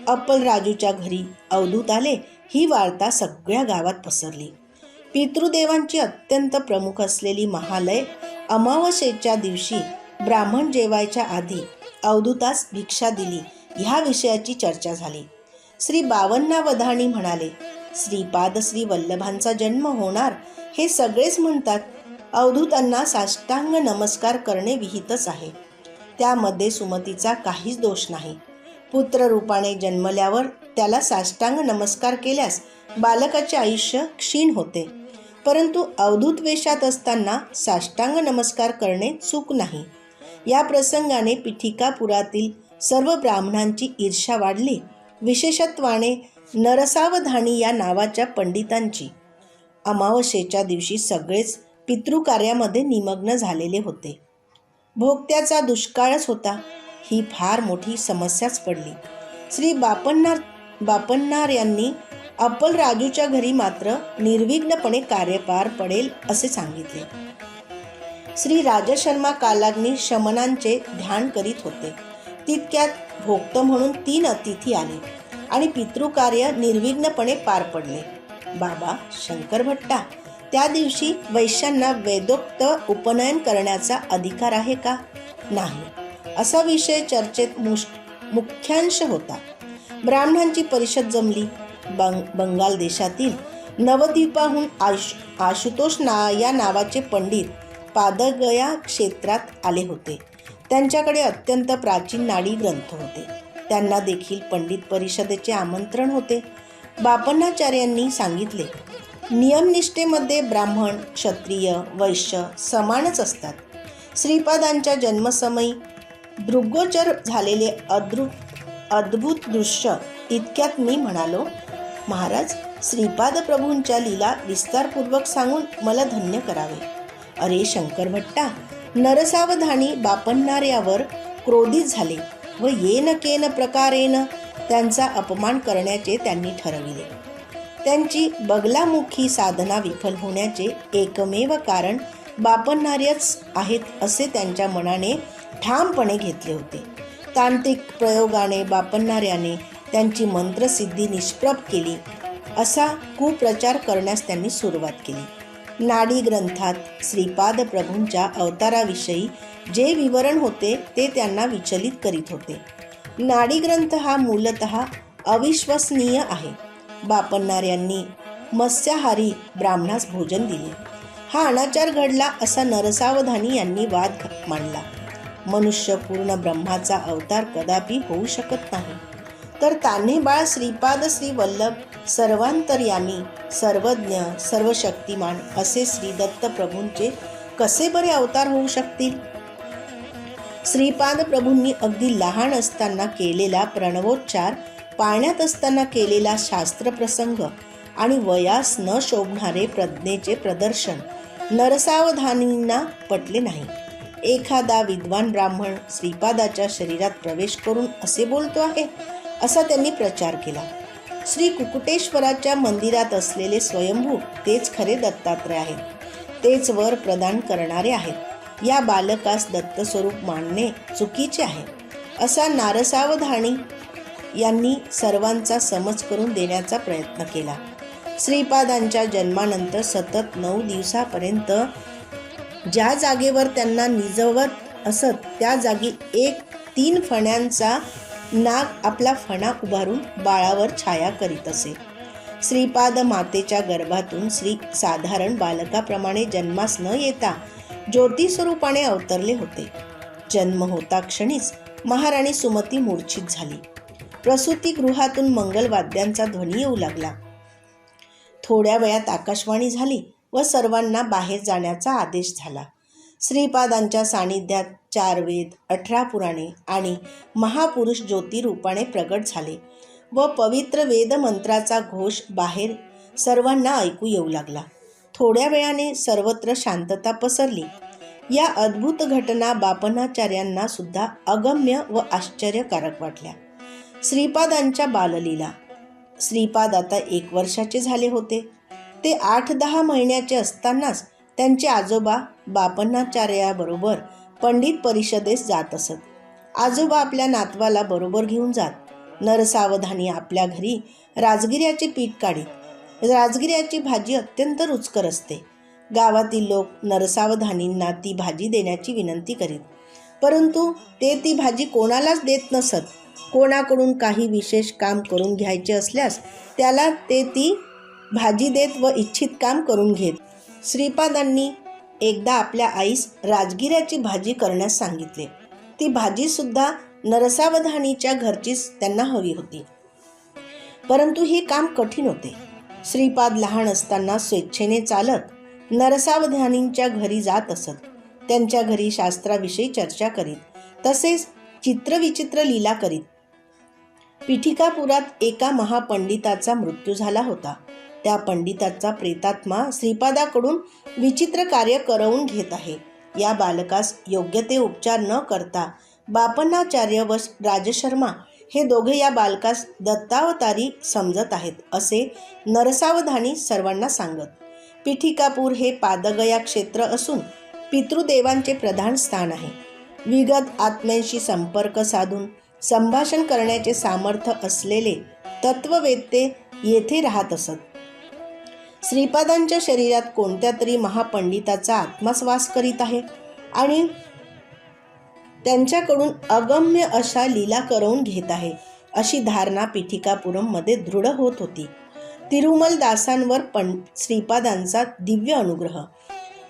Speaker 1: अप्पल राजूच्या घरी अवधूत आले ही वार्ता सगळ्या गावात पसरली. पितृदेवांची अत्यंत प्रमुख असलेली महालय अमावस्येच्या दिवशी ब्राह्मण जेवायच्या आधी अवधूतास भिक्षा दिली ह्या विषयाची चर्चा झाली. श्री बावन्नावधानी म्हणाले, श्रीपाद श्री वल्लभांचा जन्म होणार हे सगळेच म्हणतात. अवधूतांना साष्टांग नमस्कार करणे विहितच आहे. त्यामध्ये सुमतीचा काहीच दोष नाही. पुत्ररूपाने जन्मल्यावर त्याला साष्टांग नमस्कार केल्यास बालकाचे आयुष्य क्षीण होते, परंतु अवधूत वेशात असताना साष्टांग नमस्कार करणे चूक नाही. या प्रसंगाने पिठिकापुरातील सर्व ब्राह्मणांची ईर्ष्या वाढली, विशेषत्वाने नरसावधानी या नावाच्या पंडितांची. अमावस्येच्या दिवशी सगळेच पितृकार्यामध्ये निमग्न झालेले होते. भोगत्याचा दुष्काळच होता. ही फार मोठी समस्याच पडली. श्री बापन्नार यांनी अप्पल राजूच्या घरी मात्र निर्विघ्नपणे कार्य पार पडेल असे सांगितले. श्री राजशर्मा कालाग्नी शमनांचे ध्यान करीत होते. तितक्यात भोक्त म्हणून 3 अतिथी आले आणि पितृकार्य निर्विघ्नपणे पार पडले. बाबा शंकर भट्टा, त्या दिवशी वैश्यांना वेदोक्त उपनयन करण्याचा अधिकार आहे का? नाही, असा विषय चर्चेत मुख्यांश होता. ब्राह्मणांची परिषद जमली. बंगाल देशातील नवद्वीपाहून आशुतोष या नावाचे पंडित पादगया क्षेत्रात आले होते. त्यांच्याकडे अत्यंत प्राचीन नाडी ग्रंथ होते. त्यांना देखील पंडित परिषदेचे आमंत्रण होते. बापन्नाचार्यांनी सांगितले, नियमनिष्ठेमध्ये ब्राह्मण, क्षत्रिय, वैश्य समानच असतात. श्रीपादांच्या जन्मसमयी दृग्गोचर झालेले अद्भुत दृश्य इतक्यात मी म्हणालो, महाराज, श्रीपाद प्रभूंच्या लीला विस्तारपूर्वक सांगून मला धन्य करावे. अरे शंकर भट्टा, नरसावधानी बापन्नार्यावर क्रोधित झाले व येन केन प्रकारेन त्यांचा अपमान करण्याचे त्यांनी ठरविले. त्यांची बगलामुखी साधना विफल होण्याचे एकमेव कारण बापन्नार्यच आहेत असे त्यांच्या मनाने ठामपणे घेतले होते. तांत्रिक प्रयोगाने बापन्नार्याने त्यांची मंत्रसिद्धी निष्प्रभ केली असा कुप्रचार करण्यास त्यांनी सुरुवात केली. नाडी ग्रंथात श्रीपाद प्रभूंच्या अवताराविषयी जे विवरण होते ते त्यांना विचलित करीत होते. नाडी ग्रंथ हा मूलतः अविश्वसनीय आहे. बापन्नार्यांनी मत्स्याहारी ब्राह्मणास भोजन दिले, हा अनाचार घडला असा नरसावधानी यांनी वाद मांडला. मनुष्य पूर्ण ब्रह्माचा अवतार कदापि होऊ शकत नाही, तर तान्हे बाळ श्रीपाद श्री वल्लभ सर्वांतर्यामी, सर्वज्ञ, सर्वशक्तिमान असे श्री दत्त प्रभूंचे कसे बरे अवतार होऊ शकतील? श्रीपाद प्रभूंनी अगदी लहान असताना केलेला प्रणवोच्चार, पाळण्यात असताना केलेला शास्त्रप्रसंग आणि वयास न शोभणारे प्रज्ञेचे प्रदर्शन नरसावधानींना पटले नाही. एखादा विद्वान ब्राह्मण श्रीपादाच्या शरीरात प्रवेश करून असे बोलतो आहे असा त्यांनी प्रचार केला. श्री कुकुटेश्वराच्या मंदिरात असलेले स्वयंभू तेच खरे दत्तात्रय आहेत, तेच वर प्रदान करणारे आहेत. या बालकास दत्तस्वरूप मानणे चुकीचे आहे असा नारसावधानी यांनी सर्वांचा समज करून देण्याचा प्रयत्न केला. श्रीपादांच्या जन्मानंतर सतत 9 दिवसापर्यंत ज्या जागेवर त्यांना निजवत असत त्या जागी एक 3 फण्यांचा नाग आपला फणा उभारून बाळावर छाया करीत असे. श्रीपाद मातेच्या गर्भातून श्री साधारण बालकाप्रमाणे जन्मास न येता ज्योतिस्वरूपाने अवतरले होते. जन्म होता क्षणीच महाराणी सुमती मूर्छित झाली. प्रसूतिगृहातून मंगलवाद्यांचा ध्वनी येऊ लागला. थोड्या वेळात आकाशवाणी झाली व सर्वांना बाहेर जाण्याचा आदेश झाला. श्रीपादांच्या सानिध्यात 4 वेद, 18 पुराणे आणि महापुरुष ज्योतिरूपाने प्रगट झाले व पवित्र वेदमंत्राचा घोष बाहेर सर्वांना ऐकू येऊ लागला. थोड्या वेळाने सर्वत्र शांतता पसरली. या अद्भुत घटना बापन्नाचार्यांना सुद्धा अगम्य व आश्चर्यकारक वाटल्या. श्रीपादांच्या बाललीला. श्रीपाद आता 1 वर्षाचे झाले होते. ते 8-10 महिन्याचे असतानाच त्यांचे आजोबा बापन्नाचार्याबरोबर पंडित परिषदेस जात असत. आजोबा आपल्या नातवाला बरोबर घेऊन जात. नरसावधानी आपल्या घरी राजगिऱ्याचे पीठ काढीत. राजगिऱ्याची भाजी अत्यंत रुचकर असते. गावातील लोक नरसावधानींना ती भाजी देण्याची विनंती करीत, परंतु ते ती भाजी कोणालाच देत नसत. कोणाकडून काही विशेष काम करून घ्यायचे असल्यास त्याला ते ती भाजी देत व इच्छित काम करून घेत. श्रीपादांनी एकदा आपल्या आईस राजगिऱ्याची भाजी करण्यास सांगितले. ती भाजीसुद्धा नरसावधानीच्या घरचीच त्यांना हवी होती, परंतु हे काम कठीण होते. श्रीपाद लहान असताना स्वेच्छेने चालत नरसावधानींच्या घरी जात असत. त्यांच्या घरी शास्त्राविषयी चर्चा करीत, तसेच चित्रविचित्र लीला करीत. पिठिकापुरात एका महापंडिताचा मृत्यू झाला होता. त्या पंडिताचा प्रेतात्मा श्रीपादाकडून विचित्र कार्य करवून घेत आहे. या बालकास योग्य ते उपचार न करता बापन्नाचार्य व राजशर्मा हे दोघे या बालकास दत्तावतारी समजत आहेत, असे नरसावधानी सर्वांना सांगत. पिठिकापूर हे पादगया क्षेत्र असून पितृदेवांचे प्रधान स्थान आहे. विगत आत्म्यांशी संपर्क साधून संभाषण करण्याचे सामर्थ्य असलेले तत्ववेत्ते येथे राहत असत. श्रीपादांच्या शरीरात कोणत्या तरी महापंडिताचा आत्माच वास करीत आहे आणि त्यांच्याकडून अगम्य अशा लीला करवून घेत आहे, अशी धारणा पिठिकापुरममध्ये दृढ होत होती. तिरुमल दासांवर श्रीपादांचा दिव्य अनुग्रह.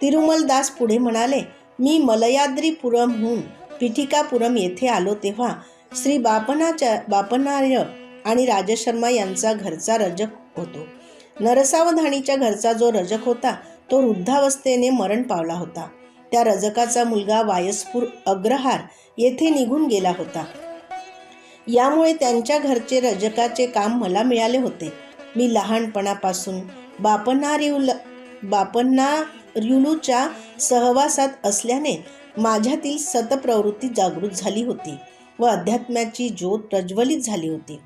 Speaker 1: तिरुमल दास पुढे म्हणाले, मी मलयाद्रीपुरमहून पिठिकापुरम येथे आलो तेव्हा श्री बापन्नार्य आणि राजशर्मा यांचा घरचा रजक होतो. नरसावधानीच्या घरचा जो रजक होता तो वृद्धावस्थेने मरण पावला होता. त्या रजकाचा मुलगा वायस्पूर अग्रहार येथे निघून गेला होता. यामुळे त्यांच्या घरचे रजकाचे काम मला मिळाले होते. मी लहानपणापासून बापन्नार्युलूच्या सहवासात असल्याने माझ्यातील सतप्रवृत्ती जागृत झाली होती व अध्यात्माची ज्योत प्रज्वलित झाली होती.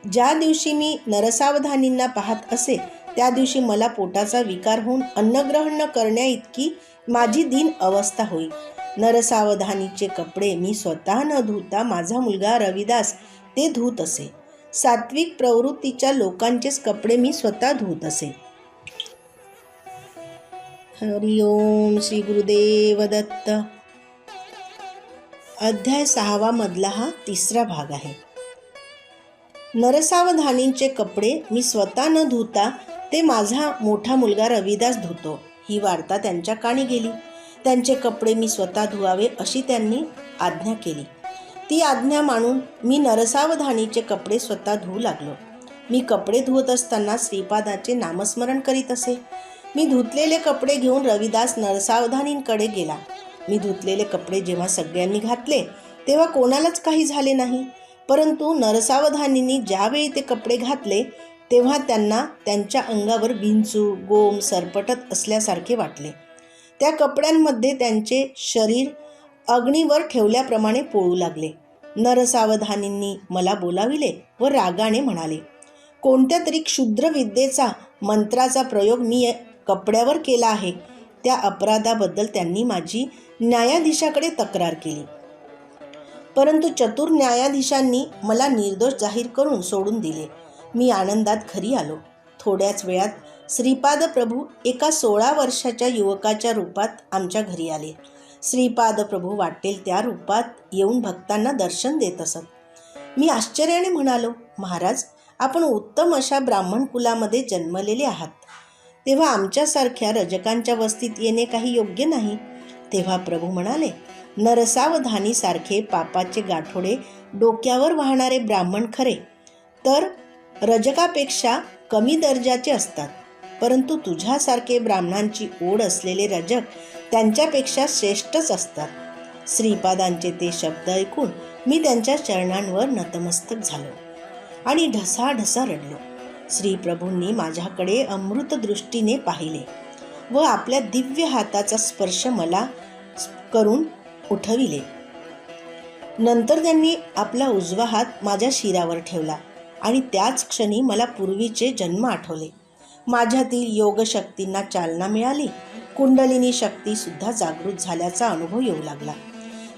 Speaker 1: ज्या दिवशी मी नरसावधानींना पाहत असे त्या दिवशी मला पोटाचा विकार होऊन अन्नग्रहण न करण्या इतकी माझी दीन अवस्था होई. नरसावधानीचे कपडे मी स्वतः न धुता माझा मुलगा रविदास ते धुत असे. सात्विक प्रवृत्तीच्या लोकांचेच कपडे मी स्वतः धुत असे. हरि ओम श्री गुरुदेव दत्त. अध्याय 6 मधला हा 3रा भाग आहे. नरसावधानींचे कपडे मी स्वतः न धुता ते माझा मोठा मुलगा रविदास धुतो. ही वार्ता त्यांच्या कानी गेली. त्यांचे कपडे मी स्वतः धुवावे अशी त्यांनी आज्ञा केली. ती आज्ञा मानून मी नरसावधानीचे कपडे स्वतः धुवू लागलो. मी कपडे धुवत असताना श्रीपादाचे नामस्मरण करीत असे. मी धुतलेले कपडे घेऊन रविदास नरसावधानींकडे गेला. मी धुतलेले कपडे जेव्हा सगळ्यांनी घातले तेव्हा कोणालाच काही झाले नाही, परंतु नरसावधानींनी ज्यावेळी ते कपडे घातले तेव्हा त्यांना त्यांच्या अंगावर विंचू गोम सरपटत असल्यासारखे वाटले. त्या कपड्यांमध्ये त्यांचे शरीर अग्नीवर ठेवल्याप्रमाणे पोळू लागले. नरसावधानींनी मला बोलाविले व रागाने म्हणाले, कोणत्या तरी क्षुद्र विद्येचा मंत्राचा प्रयोग मी कपड्यावर केला आहे. त्या अपराधाबद्दल त्यांनी माझी न्यायाधीशाकडे तक्रार केली, परंतु चतुर न्यायाधीशांनी मला निर्दोष जाहीर करून सोडून दिले. मी आनंदात घरी आलो. थोड्याच वेळात श्रीपाद प्रभू एका 16 वर्षाच्या युवकाच्या रूपात आमच्या घरी आले. श्रीपाद प्रभू वाटेल त्या रूपात येऊन भक्तांना दर्शन देत असत. मी आश्चर्याने म्हणालो, महाराज, आपण उत्तम अशा ब्राह्मण कुलामध्ये जन्मलेले आहात, तेव्हा आमच्यासारख्या रजकांच्या वस्तीत येणे काही योग्य नाही. तेव्हा प्रभू म्हणाले, नरसावधानीसारखे पापाचे गाठोडे डोक्यावर वाहणारे ब्राह्मण खरे तर रजकापेक्षा कमी दर्जाचे असतात, परंतु तुझ्यासारखे ब्राह्मणांची ओढ असलेले रजक त्यांच्यापेक्षा श्रेष्ठच असतात. श्रीपादांचे ते शब्द ऐकून मी त्यांच्या चरणांवर नतमस्तक झालो आणि ढसाढसा रडलो. श्रीप्रभूंनी माझ्याकडे अमृत दृष्टीने पाहिले व आपल्या दिव्य हाताचा स्पर्श मला करून उठविले. नंतर त्यांनी आपला उजवा हात माझ्या शिरावर ठेवला आणि त्याच क्षणी मला पूर्वीचे जन्म आठवले. माझ्यातील योगशक्तींना चालना मिळाली. कुंडलिनी शक्तीसुद्धा जागृत झाल्याचा अनुभव येऊ लागला.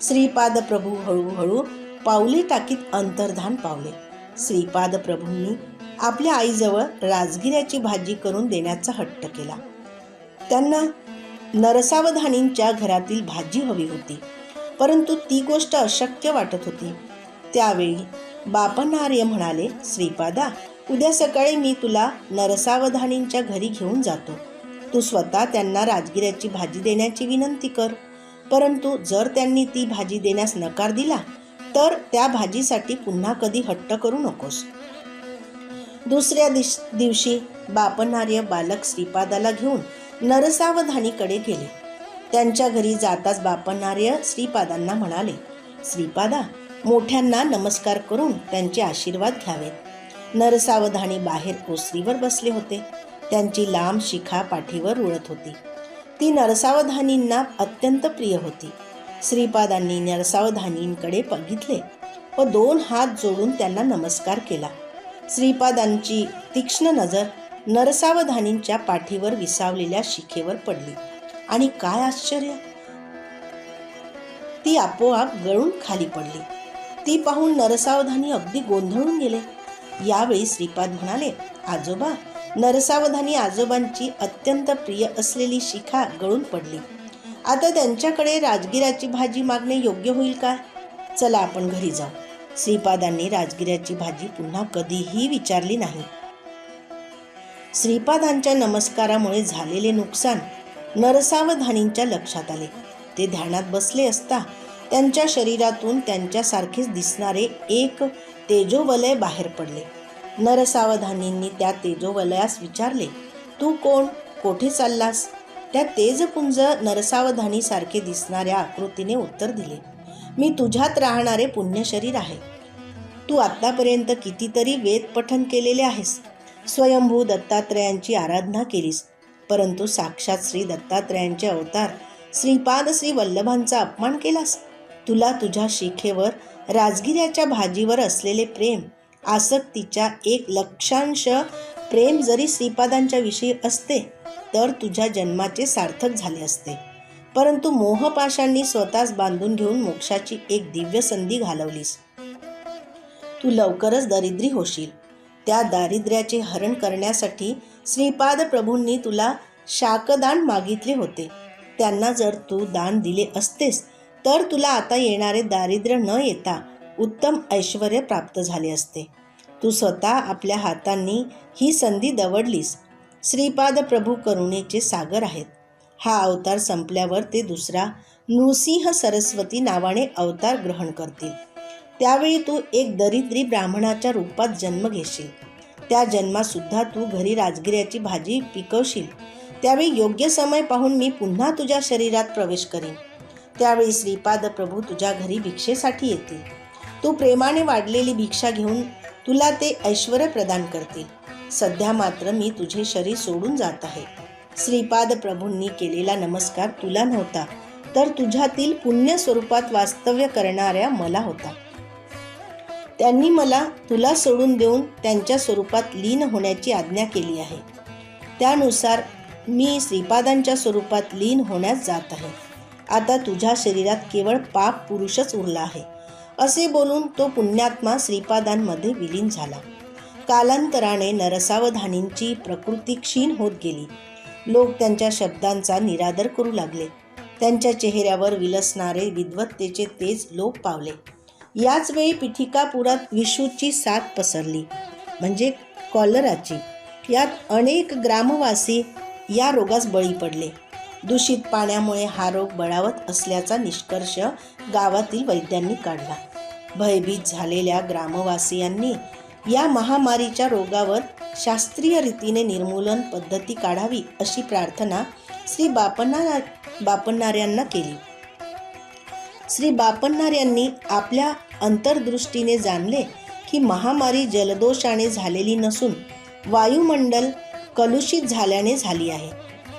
Speaker 1: श्रीपाद प्रभू हळूहळू पावले टाकीत अंतर्धान पावले. श्रीपाद प्रभूंनी आपल्या आईजवळ राजगिऱ्याची भाजी करून देण्याचा हट्ट केला. त्यांना नरसावधानींच्या घरातील भाजी हवी होती, परंतु ती गोष्ट अशक्य वाटत होती. त्यावेळी बापनार्य म्हणाले, श्रीपादा, उद्या सकाळी मी तुला नरसावधानींच्या घरी घेऊन जातो. तू स्वतः त्यांना राजगिऱ्याची भाजी देण्याची विनंती कर. परंतु जर त्यांनी ती भाजी देण्यास नकार दिला तर त्या भाजीसाठी पुन्हा कधी हट्ट करू नकोस. दुसऱ्या दिवशी बापनार्य बालक श्रीपादाला घेऊन नरसावधानीकडे गेले. त्यांच्या घरी जाताच बापनार्य श्रीपादांना म्हणाले, श्रीपादा, मोठ्यांना नमस्कार करून त्यांचे आशीर्वाद घ्यावेत. नरसावधानी बाहेर ओसरीवर बसले होते. त्यांची लांब शिखा पाठीवर रुळत होती. ती नरसावधानींना अत्यंत प्रिय होती. श्रीपादांनी नरसावधानींकडे बघितले व 2 हात जोडून त्यांना नमस्कार केला. श्रीपादांची तीक्ष्ण नजर नरसावधानींच्या पाठीवर विसावलेल्या शिखेवर पडली आणि काय आश्चर्य, ती आपोआप गळून खाली पडली. ती पाहून नरसावधानी अगदी गोंधळून गेले. यावेळी श्रीपाद म्हणाले, आजोबा, नरसावधानी आजोबांची अत्यंत प्रिय असलेली शिखा गळून पडली. आता त्यांच्याकडे राजगिऱ्याची भाजी मागणे योग्य होईल काय? चला आपण घरी जाऊ. श्रीपादांनी राजगिऱ्याची भाजी पुन्हा कधीही विचारली नाही. श्रीपादांच्या नमस्कारामुळे झालेले नुकसान नरसावधानींच्या लक्षात आले. ते ध्यानात बसले असता त्यांच्या शरीरातून त्यांच्यासारखेच दिसणारे एक तेजोवलय बाहेर पडले. नरसावधानींनी त्या तेजोवलयास विचारले, तू कोण? कोठे चाललास? त्या तेजपुंज नरसावधानीसारखे दिसणाऱ्या आकृतीने उत्तर दिले, मी तुझ्यात राहणारे पुण्यशरीर आहे. तू आत्तापर्यंत कितीतरी वेद पठन केलेले आहेस, स्वयंभू दत्तात्रयांची आराधना केलीस, परंतु साक्षात श्री दत्तात्रयांचे अवतार श्रीपाद श्री वल्लभांचा अपमान केलास. तुला तुझ्या शिखेवर राजगिऱ्याच्या भाजीवर असलेले प्रेम, आसक्तीच्या 1,00,000 प्रेम जरी श्रीपादांच्या विषयी असते तर तुझ्या जन्माचे सार्थक झाले असते. परंतु मोहपाशांनी स्वतःच बांधून घेऊन मोक्षाची एक दिव्य संधी घालवलीस. तू लवकरच दरिद्री होशील. त्या दारिद्र्याचे हरण करण्यासाठी श्रीपाद प्रभूंनी तुला शाकदान मागितले होते. त्यांना जर तू दान दिले असतेस तर तुला आता येणारे दारिद्र्य न येता उत्तम ऐश्वर प्राप्त झाले असते. तू स्वतः आपल्या हातांनी ही संधी दवडलीस. श्रीपाद प्रभू करुणेचे सागर आहेत. हा अवतार संपल्यावर ते दुसरा नृसिंह सरस्वती नावाने अवतार ग्रहण करतील. त्यावेळी तू एक दरिद्री ब्राह्मणाच्या रूपात जन्म घेशील. त्या जन्मातसुद्धा तू घरी राजगिऱ्याची भाजी पिकवशील. त्यावेळी योग्य समय पाहून मी पुन्हा तुझ्या शरीरात प्रवेश करीन. त्यावेळी श्रीपाद प्रभू तुझ्या घरी भिक्षेसाठी येतील. तू प्रेमाने वाढलेली भिक्षा घेऊन तुला ते ऐश्वर प्रदान करतील. सध्या मात्र मी तुझे शरीर सोडून जात आहे. श्रीपाद प्रभूंनी केलेला नमस्कार तुला नव्हता, तर तुझ्यातील पुण्य स्वरूपात वास्तव्य करणाऱ्या मला होता. त्यांनी मला तुला सोडून देऊन त्यांच्या स्वरूपात लीन होण्याची आज्ञा केली आहे. त्यानुसार मी श्रीपादांच्या स्वरूपात लीन होण्यास जात आहे. आता तुझ्या शरीरात केवळ पाप पुरुषच उरला आहे. असे बोलून तो पुण्यात्मा श्रीपादांमध्ये विलीन झाला. कालांतराने नरसावधानींची प्रकृती क्षीण होत गेली. लोक त्यांच्या शब्दांचा निरादर करू लागले. त्यांच्या चेहऱ्यावर विलसणारे विद्वत्तेचे तेज लोप पावले. याच वेळी पिठिकापुरात विषूची साथ पसरली, म्हणजे कॉलराची. यात अनेक ग्रामवासी या रोगास बळी पडले. दूषित पाण्यामुळे हा रोग बळावत असल्याचा निष्कर्ष गावातील वैद्यांनी काढला. भयभीत झालेल्या ग्रामवासियांनी या महामारीच्या रोगावर शास्त्रीय रीतीने निर्मूलन पद्धती काढावी अशी प्रार्थना श्री बापनार्यांना केली. श्री बापनार्यांनी आपल्या अंतर्दृष्टीने जाणले की महामारी जलदोषाने झालेली नसून वायुमंडल कलुषित झाल्याने झाली आहे.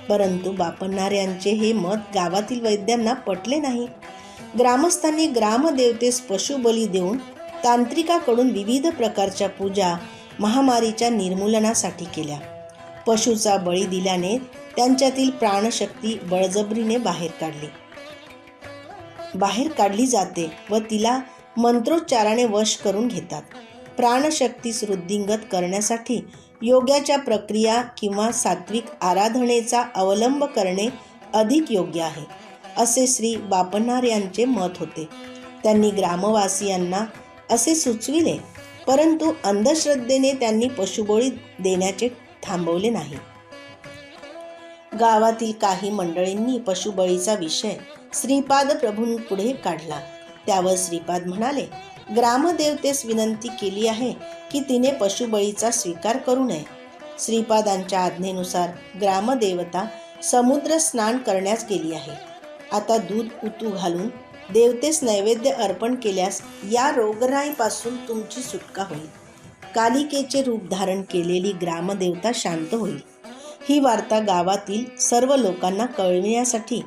Speaker 1: परंतु बापनार्यांचे हे मत गावातील वैद्यांना पटले नाही. ग्रामस्थांनी ग्रामदेवतेस पशुबली देऊन तांत्रिकाकडून विविध प्रकारच्या पूजा महामारीच्या निर्मूलनासाठी केल्या. पशुचा बळी दिल्याने त्यांच्यातील प्राणशक्ती बळजबरीने बाहेर काढली जाते व तिला मंत्रोच्चाराने वश करून घेतात. प्राणशक्तीस वृद्धिंगत करण्यासाठी योगाच्या प्रक्रिया किंवा सात्विक आराधनेचा अवलंब करणे अधिक योग्य आहे, असे श्री बापन्नार यांचे मत होते. त्यांनी ग्रामवासियांना असे सुचविले, परंतु अंधश्रद्धेने त्यांनी पशुबळी देण्याचे थांबवले नाही. गावातील काही मंडळींनी पशुबळीचा विषय श्रीपाद प्रभूंपुढे काढला. त्यावर श्रीपाद म्हणाले, ग्रामदेवतेस विनंती केली आहे की तिने पशुबळीचा स्वीकार करू नये. श्रीपादांच्या आज्ञेनुसार ग्रामदेवता समुद्र स्नान करण्यास गेली आहे. आता दूध उतू घालून देवतेस नैवेद्य अर्पण केल्यास या रोगराईपासून तुमची सुटका होईल. कालिकेचे रूप धारण केलेली ग्रामदेवता शांत होईल. ही वार्ता गावातील सर्व लोकांना कळविण्यासाठी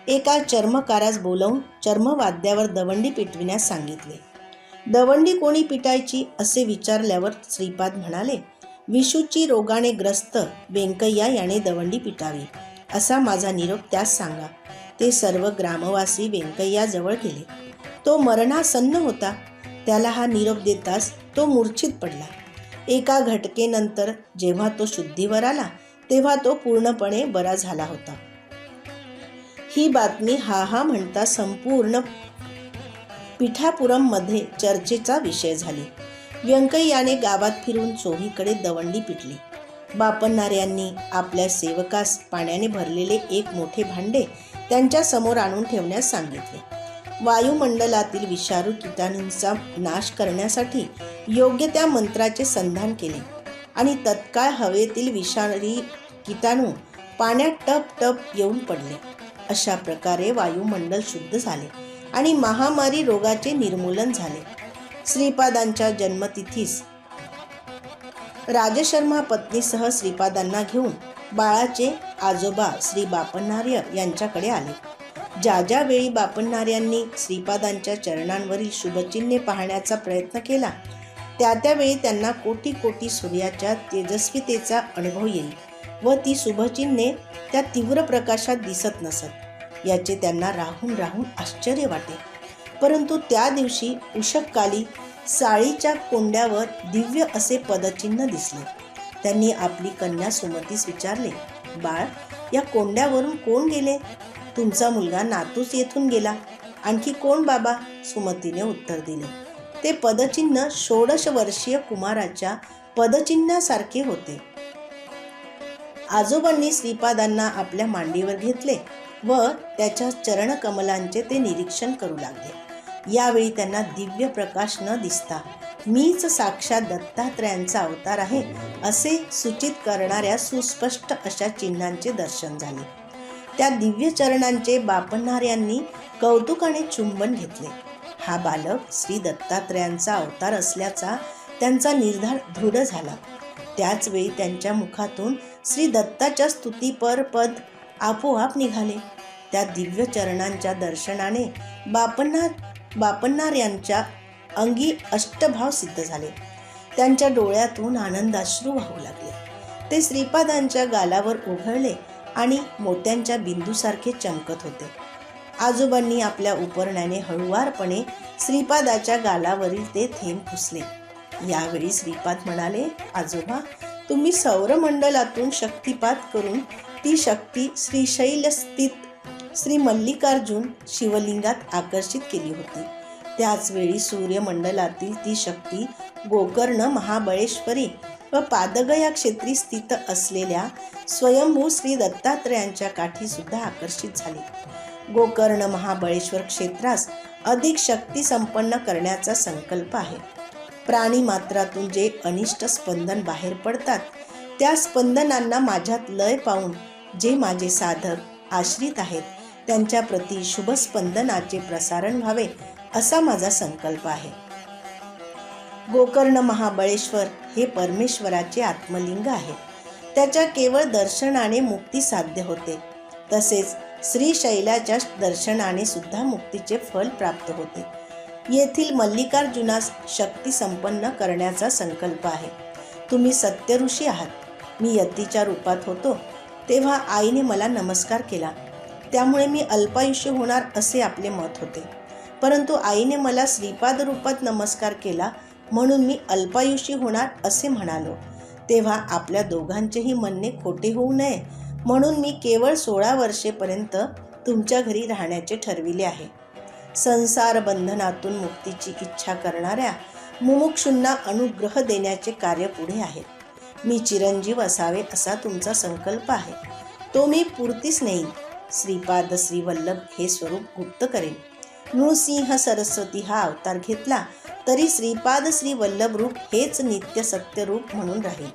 Speaker 1: एका चर्मकारास बोलावून चर्मवाद्यावर दवंडी पिटविण्यास सांगितले. दवंडी कोणी पिटायची असे विचारल्यावर श्रीपाद म्हणाले, विषूची रोगाने ग्रस्त व्यंकय्या याने दवंडी पिटावी, असा माझा निरोप त्यास सांगा. ते सर्व ग्रामवासी व्यंकय्याजवळ गेले. तो मरणासन्न होता. त्याला हा निरोप देताच तो मूर्छित पडला. एका घटकेनंतर जेव्हा तो शुद्धीवर आला तेव्हा तो पूर्णपणे बरा झाला होता. ही बातमी हा हा म्हणता संपूर्ण पिठापुरममध्ये चर्चेचा विषय झाली. व्यंकय्याने गावात फिरून चोहीकडे दवंडी पिटली. बापन्नार यांनी आपल्या सेवकास पाण्याने भरलेले एक मोठे भांडे त्यांच्या समोर आणून ठेवण्यास सांगितले. वायुमंडलातील विषारू कीटाणूंचा नाश करण्यासाठी योग्य त्या मंत्राचे संधान केले आणि तत्काळ हवेतील विषारी कीटाणू पाण्यात टप टप येऊन पडले. अशा प्रकारे वायुमंडल शुद्ध झाले आणि महामारी रोगाचे निर्मूलन झाले. श्रीपादांच्या जन्मतिथीस राजशर्मा पत्नीसह श्रीपादांना घेऊन बाळाचे आजोबा श्री बापन्नार्य यांच्याकडे आले. ज्या ज्या वेळी बापन्नार्यांनी श्रीपादांच्या चरणांवरील शुभचिन्हे पाहण्याचा प्रयत्न केला, त्या त्यावेळी त्यांना कोटी कोटी सूर्याच्या तेजस्वितेचा अनुभव येईल व ती शुभचिन्हे त्या तीव्र प्रकाशात दिसत नसत. याचे त्यांना राहून राहून आश्चर्य वाटे. परंतु त्या दिवशी उषःकाली साळीच्या कोंड्यावर दिव्य असे पदचिन्ह दिसले. त्यांनी आपली कन्या सुमतीस विचारले, बाळ, या कोंड्यावरून कोण गेले? तुमचा मुलगा नातूच येथून गेला. आणखी कोण बाबा? सुमतीने उत्तर दिले, ते पदचिन्ह 16 वर्षीय कुमाराच्या पदचिन्हासारखे होते. आजोबांनी श्रीपादांना आपल्या मांडीवर घेतले व त्याच्या चरणकमलांचे ते निरीक्षण करू लागले. यावेळी त्यांना दिव्य प्रकाश न दिसता मीच साक्षात दत्तात्रयांचा अवतार आहे असे सूचित करणाऱ्या सुस्पष्ट अशा चिन्हांचे दर्शन झाले. त्या दिव्य चरणांचे बापन्नार यांनी कौतुकाने चुंबन घेतले. हा बालक श्री दत्तात्रयांचा अवतार असल्याचा त्यांचा निर्धार दृढ झाला. त्याच वेळी त्यांच्या मुखातून श्री दत्ताच्या स्तुतीपर पद आपोआप निघाले. त्या दिव्य चरणांच्या दर्शनाने बापन्नार यांच्या अंगी अष्टभाव सिद्ध झाले. त्यांच्या डोळ्यातून आनंदाश्रू वाहू लागले. ते श्रीपादांच्या गालावर उघळले आणि मोत्यांच्या बिंदूसारखे चमकत होते. आजोबांनी आपल्या उपरण्याने हळुवारपणे श्रीपादाच्या गालावरील ते थेंब पुसले. यावेळी श्रीपाद म्हणाले, आजोबा, तुम्ही सौरमंडलातून शक्तिपात करून ती शक्ती श्रीशैलस्थित श्री मल्लिकार्जुन शिवलिंगात आकर्षित केली होती. त्याच वेळी सूर्यमंडलातील ती शक्ती गोकर्ण महाबळेश्वरी व पादगया क्षेत्री स्थित असलेल्या स्वयंभू श्री दत्तात्रयांच्या काठी सुद्धा आकर्षित झाली. गोकर्ण महाबळेश्वर क्षेत्रास अधिक शक्ती संपन्न करण्याचा संकल्प आहे. प्राणी मात्रातून जे अनिष्ट स्पंदन बाहेर पडतात, त्या स्पंदनांना माझ्यात लय पाहून जे माझे साधक आश्रित आहेत त्यांच्या प्रती शुभ स्पंदनाचे प्रसारण व्हावे असा माझा संकल्प आहे. गोकर्ण महाबळेश्वर हे परमेश्वराचे आत्मलिंग आहे. त्याच्या केवळ दर्शनाने मुक्ती साध्य होते. तसेच श्रीशैलाच्या दर्शनाने सुद्धा मुक्तीचे फल प्राप्त होते. येथील मल्लिकार्जुनास शक्ती संपन्न करण्याचा संकल्प आहे. तुम्ही सत्य ऋषी आहात. मी यतीच्या रूपात होतो तेव्हा आईने मला नमस्कार केला. त्यामुळे मी अल्पायुष्य होणार असे आपले मत होते. परंतु आईने मला श्रीपाद रूपात नमस्कार केला म्हणून मी अल्पायुषी होणार असे म्हणालो, तेव्हा आपल्या दोघांचेही म्हणणे खोटे होऊ नये म्हणून मी केवळ 16 वर्षेपर्यंत तुमच्या घरी राहण्याचे ठरविले आहे. संसार बंधनातून मुक्तीची इच्छा करणाऱ्या मुमुक्षूंना अनुग्रह देण्याचे कार्य पुढे आहे. मी चिरंजीव असावे असा तुमचा संकल्प आहे, तो मी पूर्तीस नेईन. श्रीपाद श्री वल्लभ हे स्वरूप गुप्त करेन. नृसिंह सरस्वती हा अवतार घेतला तरी श्रीपाद श्री वल्लभ रूप हेच नित्य सत्य रूप म्हणून राहील.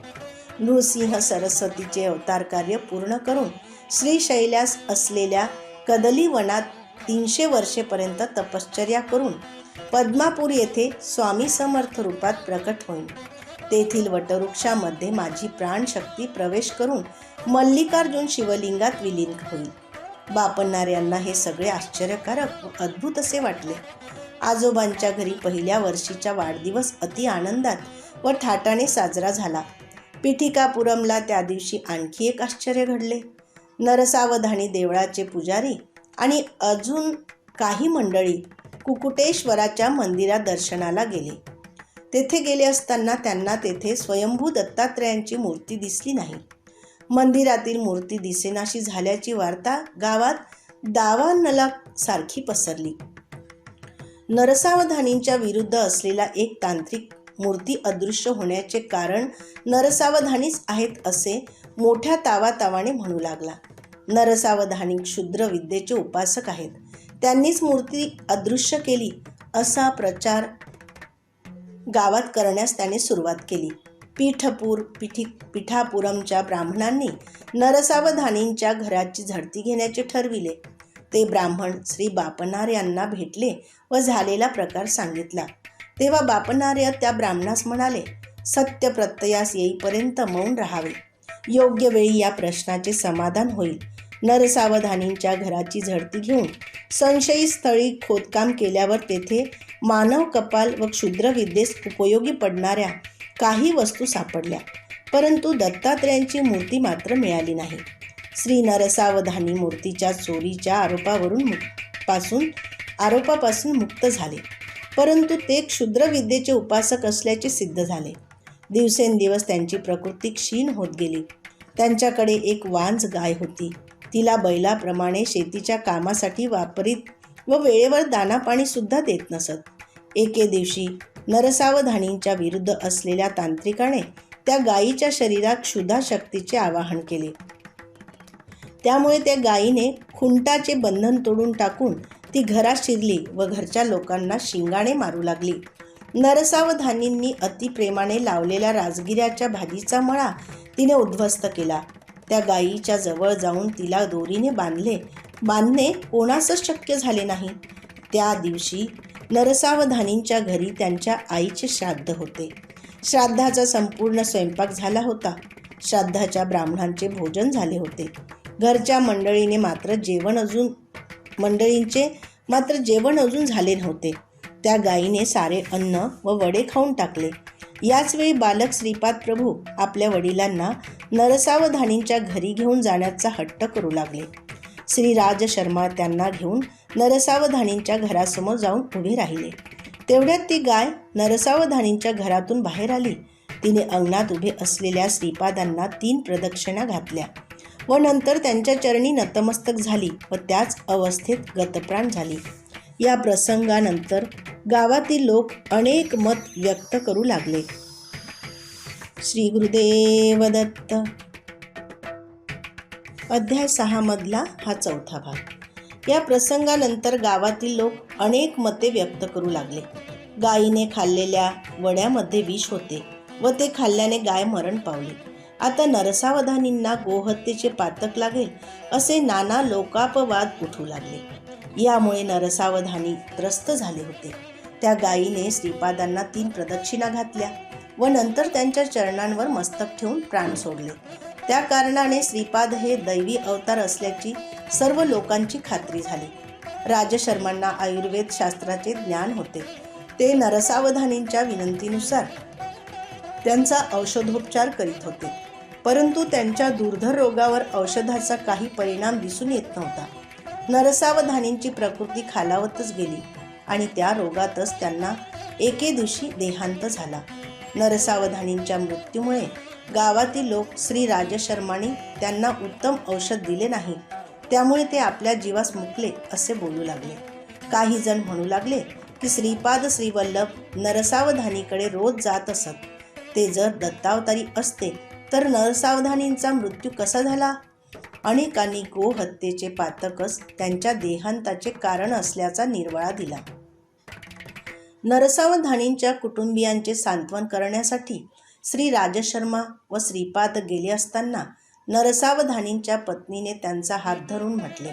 Speaker 1: नृसिंह सरस्वतीचे अवतार कार्य पूर्ण करून श्रीशैल्यास असलेल्या कदली वनात 300 वर्षेपर्यंत तपश्चर्या करून पद्मापूर येथे स्वामी समर्थ रूपात प्रकट होईल. तेथील वटवृक्षामध्ये माझी प्राणशक्ती प्रवेश करून मल्लिकार्जुन शिवलिंगात विलीन होईल. बापन्नार यांना हे सगळे आश्चर्यकारक व अद्भुत असे वाटले. आजोबांच्या घरी पहिल्या वर्षीचा वाढदिवस अति आनंदात व थाटाने साजरा झाला. पिठिकापुरमला त्या दिवशी आणखी एक आश्चर्य घडले. नरसावधानी देवळाचे पुजारी आणि अजून काही मंडळी कुकुटेश्वराच्या मंदिरात दर्शनाला गेले. तेथे गेले असताना त्यांना तेथे स्वयंभू दत्तात्रयांची मूर्ती दिसली नाही. मंदिरातील मूर्ती दिसेनाशी झाल्याची वार्ता गावात दावानला सारखी पसरली. नरसावधानींच्या विरुद्ध असलेला एक तांत्रिक मूर्ती अदृश्य होण्याचे कारण नरसावधानीच आहेत असे मोठ्या तावातावाने म्हणू लागला. नरसावधानी क्षुद्र विद्येचे उपासक आहेत, त्यांनीच मूर्ती अदृश्य केली असा प्रचार गावात करण्यास त्याने सुरुवात केली. पिठापुरमच्या ब्राह्मणांनी नरसावधानींच्या घराची झडती घेण्याचे ठरविले. ते ब्राह्मण श्री बापनार यांना भेटले व झालेला प्रकार सांगितला. तेव्हा बापनार्य त्या ब्राह्मणास म्हणाले, सत्य प्रत्ययास येईपर्यंत मौन राहावे. योग्य वेळी या प्रश्नाचे समाधान होईल. नरसावधानींच्या घराची झडती घेऊन संशयी स्थळी खोदकाम केल्यावर तेथे मानव कपाल व क्षुद्र विद्येस उपयोगी पडणाऱ्या काही वस्तू सापडल्या, परंतु दत्तात्रयांची मूर्ती मात्र मिळाली नाही. श्री नरसावधानी मूर्तीच्या चोरीच्या आरोपापासून मुक्त झाले, परंतु ते क्षुद्र विद्येचे उपासक असल्याचे सिद्ध झाले. दिवसेंदिवस त्यांची प्रकृती क्षीण होत गेली. त्यांच्याकडे एक वांझ गाय होती. तिला बैलाप्रमाणे शेतीच्या कामासाठी वापरीत व वेळेवर दाणापाणी सुद्धा देत नसत. एके दिवशी नरसावधानींच्या विरुद्ध असलेल्या तांत्रिकाने त्या गायीच्या शरीरात क्षुधा शक्तीचे आवाहन केले. त्यामुळे त्या गायीने खुंटाचे बंधन तोडून टाकून ती घरात शिरली व घरच्या लोकांना शिंगाणे मारू लागली. नरसावधानींनी अतिप्रेमाने लावलेल्या राजगिऱ्याच्या भाजीचा मळा तिने उद्ध्वस्त केला. त्या गायीच्या जवळ जाऊन तिला दोरीने बांधणे कोणासच शक्य झाले नाही. त्या दिवशी नरसावधानींच्या घरी त्यांच्या आईचे श्राद्ध होते. श्राद्धाचा संपूर्ण स्वयंपाक झाला होता. श्राद्धाच्या ब्राह्मणांचे भोजन झाले होते. घरच्या मंडळींचे मात्र जेवण अजून झाले नव्हते. त्या गायीने सारे अन्न व वडे खाऊन टाकले. याच वेळी बालक श्रीपाद प्रभू आपल्या वडिलांना नरसावधानींच्या घरी घेऊन जाण्याचा हट्ट करू लागले. श्री राज शर्मा त्यांना घेऊन नरसावधानींच्या घरासमोर जाऊन उभे राहिले. तेवढ्यात ती गाय नरसावधानींच्या घरातून बाहेर आली. तिने अंगणात उभे असलेल्या श्रीपादांना 3 प्रदक्षिणा घातल्या व नंतर त्यांच्या चरणी नतमस्तक झाली व त्याच अवस्थेत गतप्राण झाली. या प्रसंगानंतर गावातील लोक अनेक मत व्यक्त करू लागले. श्री गुरुदेव दत्त. अध्याय 6 मधला हा 4था भाग. या प्रसंगानंतर गावातील लोक अनेक मते व्यक्त करू लागले. गायीने खाल्लेल्या वड्यामध्ये विष होते व ते खाल्ल्याने गाय मरण पावली. आता नरसावधानींना गोहत्येचे पातक लागेल असे नाना लोकापवाद उठू लागले. यामुळे नरसावधानी त्रस्त झाले होते. त्या गायीने श्रीपादांना 3 प्रदक्षिणा घातल्या व नंतर त्यांच्या चरणांवर मस्तक ठेवून प्राण सोडले. त्या कारणाने श्रीपाद हे दैवी अवतार असल्याची सर्व लोकांची खात्री झाली. राजशर्मांना आयुर्वेद शास्त्राचे ज्ञान होते. ते नरसावधानींच्या विनंतीनुसार त्यांचा औषधोपचार करीत होते, परंतु त्यांच्या दुर्धर रोगावर औषधाचा काही परिणाम दिसून येत नव्हता. नरसावधानींची प्रकृती खालावतच गेली आणि त्या रोगातच त्यांना एके दिवशी देहांत झाला. नरसावधानींच्या मृत्यूमुळे गावातील लोक श्री राजशर्माने त्यांना उत्तम औषध दिले नाही, त्यामुळे ते आपल्या जीवास मुकले असे बोलू लागले. काही जण म्हणू लागले की श्रीपाद श्रीवल्लभ नरसावधानीकडे रोज जात असत. ते जर दत्तावतारी असते तर नरसावधानींचा मृत्यू कसा झाला? अनेकांनी गोहत्येचे पातकच त्यांच्या देहांताचे कारण असल्याचा निर्वाळा दिला. नरसावधानींच्या कुटुंबियांचे सांत्वन करण्यासाठी श्री राजशर्मा व श्रीपाद गेले असताना नरसावधानींच्या पत्नीने त्यांचा हात धरून म्हटले,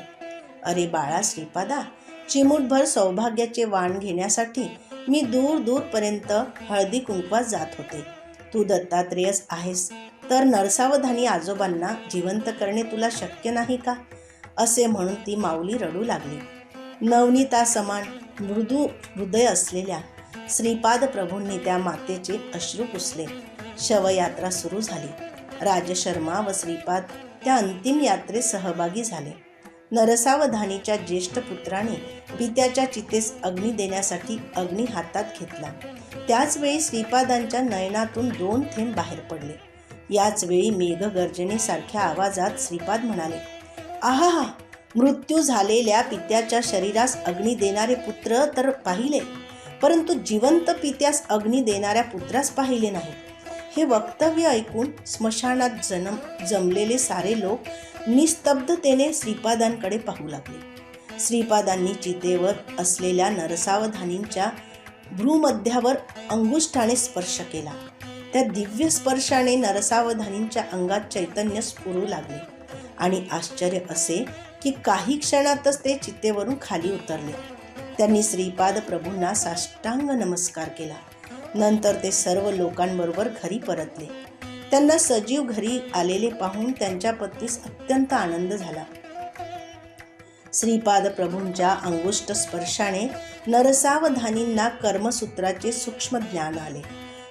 Speaker 1: "अरे बाळा श्रीपादा, चिमूटभर सौभाग्याचे वाण घेण्यासाठी मी दूर दूरपर्यंत हळदी कुंकवास जात होते. तू दत्तात्रेयच आहेस तर नरसावधानी आजोबांना जिवंत करणे तुला शक्य नाही का?" असे म्हणून ती माऊली रडू लागली. नवनीतासमान मृदू हृदय असलेल्या श्रीपाद प्रभूंनी त्या मातेचे अश्रू पुसले. शवयात्रा सुरू झाली. राजशर्मा व श्रीपाद त्या अंतिम यात्रेत सहभागी झाले. नरसावधानीच्या ज्येष्ठ पुत्राने पित्याच्या चितेस अग्नी देण्यासाठी अग्नी हातात घेतला. त्याचवेळी श्रीपादांच्या नयनातून 2 थेंब बाहेर पडले. याच वेळी मेघगर्जनेसारख्या आवाजात श्रीपाद म्हणाले, "आहा, मृत्यू झालेल्या पित्याच्या शरीरास अग्नी देणारे पुत्र तर पाहिले, परंतु जिवंत पित्यास अग्नी देणाऱ्या पुत्रास पाहिले नाही." हे वक्तव्य ऐकून स्मशानात जमलेले सारे लोक निस्तब्धतेने श्रीपादांकडे पाहू लागले. श्रीपादांनी चितेवर असलेल्या नरसावधानींच्या भ्रूमध्यावर अंगुष्ठाने स्पर्श केला. त्या दिव्य स्पर्शाने नरसावधानींच्या अंगात चैतन्य स्फुरू लागले आणि आश्चर्य असे की काही क्षणातच ते चितेवरून खाली उतरले. त्यांनी श्रीपाद प्रभूंना साष्टांग नमस्कार केला. नंतर ते सर्व लोकांबरोबर घरी परतले. त्यांना सजीव घरी आलेले पाहून त्यांच्या पत्नीस अत्यंत आनंद झाला. श्रीपाद प्रभूंच्या अंगुष्ठ स्पर्शाने नरसावधानींना कर्मसूत्राचे सूक्ष्म ज्ञान आले.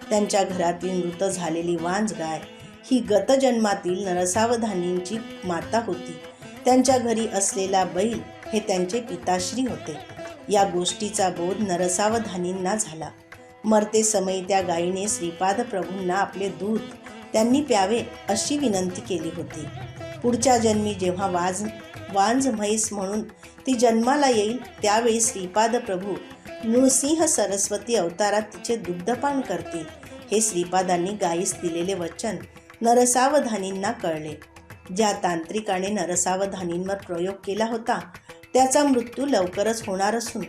Speaker 1: त्यांच्या घरातील मृत झालेली वांजगाय ही गतजन्मातील नरसावधानींची माता होती. त्यांच्या घरी असलेला बैल हे त्यांचे पिताश्री होते. या गोष्टीचा बोध नरसावधानींना झाला. मरते समयी त्या गायीने श्रीपाद प्रभूंना आपले दूध त्यांनी प्यावे अशी विनंती केली होती. पुढच्या जन्मी जेव्हा वांज म्हैस म्हणून ती जन्माला येईल त्यावेळी श्रीपाद प्रभू नृसिंह सरस्वती अवतारात तिचे दुग्धपान करतील. हे श्रीपादांनी गायीस दिलेले वचन नरसावधानींना कळले. ज्या तांत्रिकाने नरसावधानींवर प्रयोग केला होता त्याचा मृत्यू लवकरच होणार असून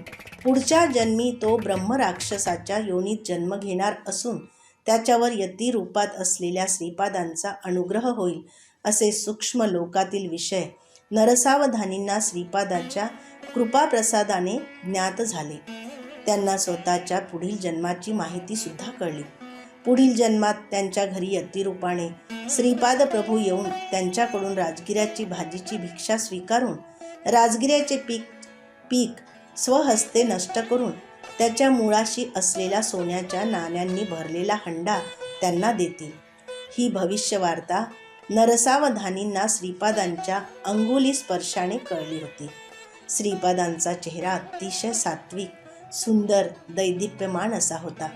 Speaker 1: पुढच्या जन्मी तो ब्रह्मराक्षसाच्या योनीत जन्म घेणार असून त्याच्यावर यती रूपात असलेल्या श्रीपादांचा अनुग्रह होईल असे सूक्ष्म लोकातील विषय नरसावधानींना श्रीपादांच्या कृपाप्रसादाने ज्ञात झाले. त्यांना स्वतःच्या पुढील जन्माची माहिती सुद्धा कळली. पुढील जन्मात त्यांच्या घरी यतिरूपाने श्रीपाद प्रभू येऊन त्यांच्याकडून राजगिऱ्याची भाजीची भिक्षा स्वीकारून राजगिऱ्याचे पीक स्वहस्ते नष्ट करून त्याच्या मुळाशी असलेल्या सोन्याच्या नाण्यांनी भरलेला हंडा त्यांना देतील. ही भविष्यवार्ता नरसावधानींना श्रीपादांच्या अंगुली स्पर्शाने कळली होती. श्रीपादांचा चेहरा अतिशय सात्विक, सुंदर, दैदिप्यमान असा होता.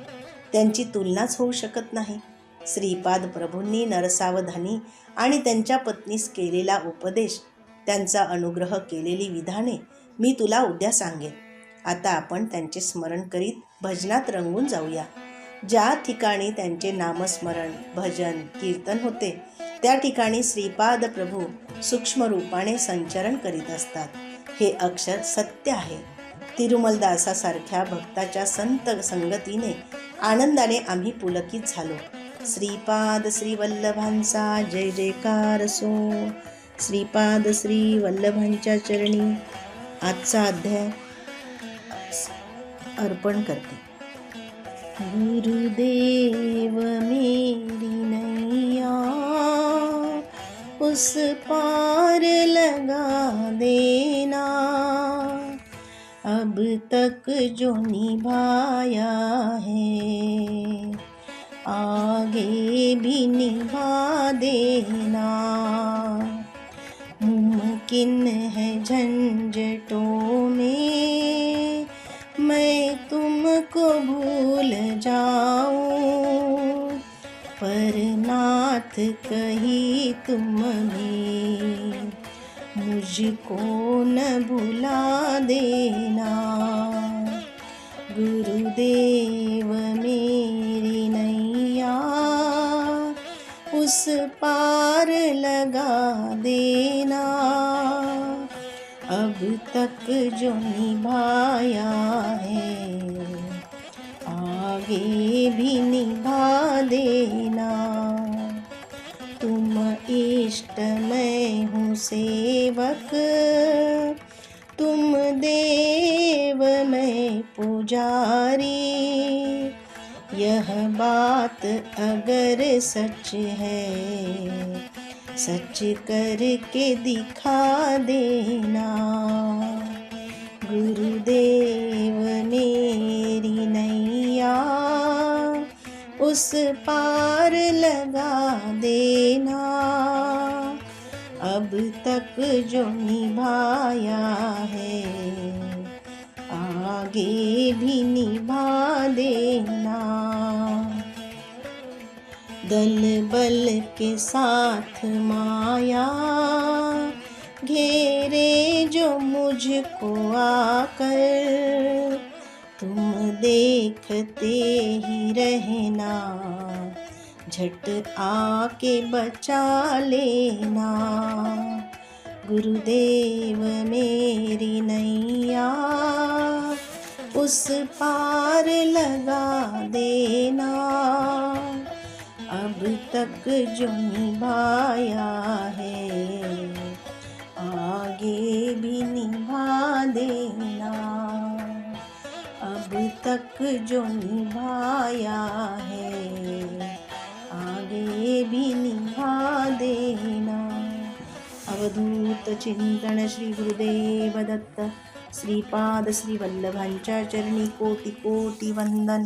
Speaker 1: त्यांची तुलनाच होऊ शकत नाही. श्रीपाद प्रभूंनी नरसावधानी आणि त्यांच्या पत्नीस केलेला उपदेश, त्यांचा अनुग्रह केलेली विधाने मी तुला उद्या सांगेन. आता आपण त्यांचे स्मरण करीत भजनात रंगून जाऊया. ज्या ठिकाणी त्यांचे नामस्मरण, भजन, कीर्तन होते त्या ठिकाणी श्रीपाद प्रभू सूक्ष्म रूपाने संचरण करीत असतात. हे अक्षर सत्य आहे. तिरुमलदासासारख्या भक्ताच्या संत संगतीने आनंदाने आम्ही पुलकित झालो. श्रीपाद श्रीवल्लभांचा जय जयकार असो. श्रीपाद श्री वल्लभांच्या चरणी आजचा अध्याय अर्पण करते. गुरुदेव मेरी नैया उस पार लगा देना, अब तक जो निभाया है आगे भी निभा देना. मुमकिन है झंझटों में मैं तुम को भूल जाऊं, पर नाथ कही तुमने मुझको न भुला देना। गुरुदेव मेरी नैया उस पार लगा देना। अब तक जो निभाया है आगे भी निभा देना। तुम इष्ट मैं हूँ सेवक, तुम देव मैं पुजारी। यह बात अगर सच है सच करके दिखा देना। गुरुदेव मेरी नैया उस पार लगा देना। अब तक जो निभाया है आगे भी निभा देना। दल बल के साथ माया घेरे जो मुझको आकर, तुम देखते ही रहना झट आके बचा लेना। गुरुदेव मेरी नैया उस पार लगा देना। अब तक जो निभाया है आगे भी निभा देना। अब तक जो निभाया है आगे भी निभा देना। अवधूत चिंतन श्री गुरुदेव दत्त। श्रीपाद श्री वल्लभांच्या चरणी कोटि कोटि वंदन।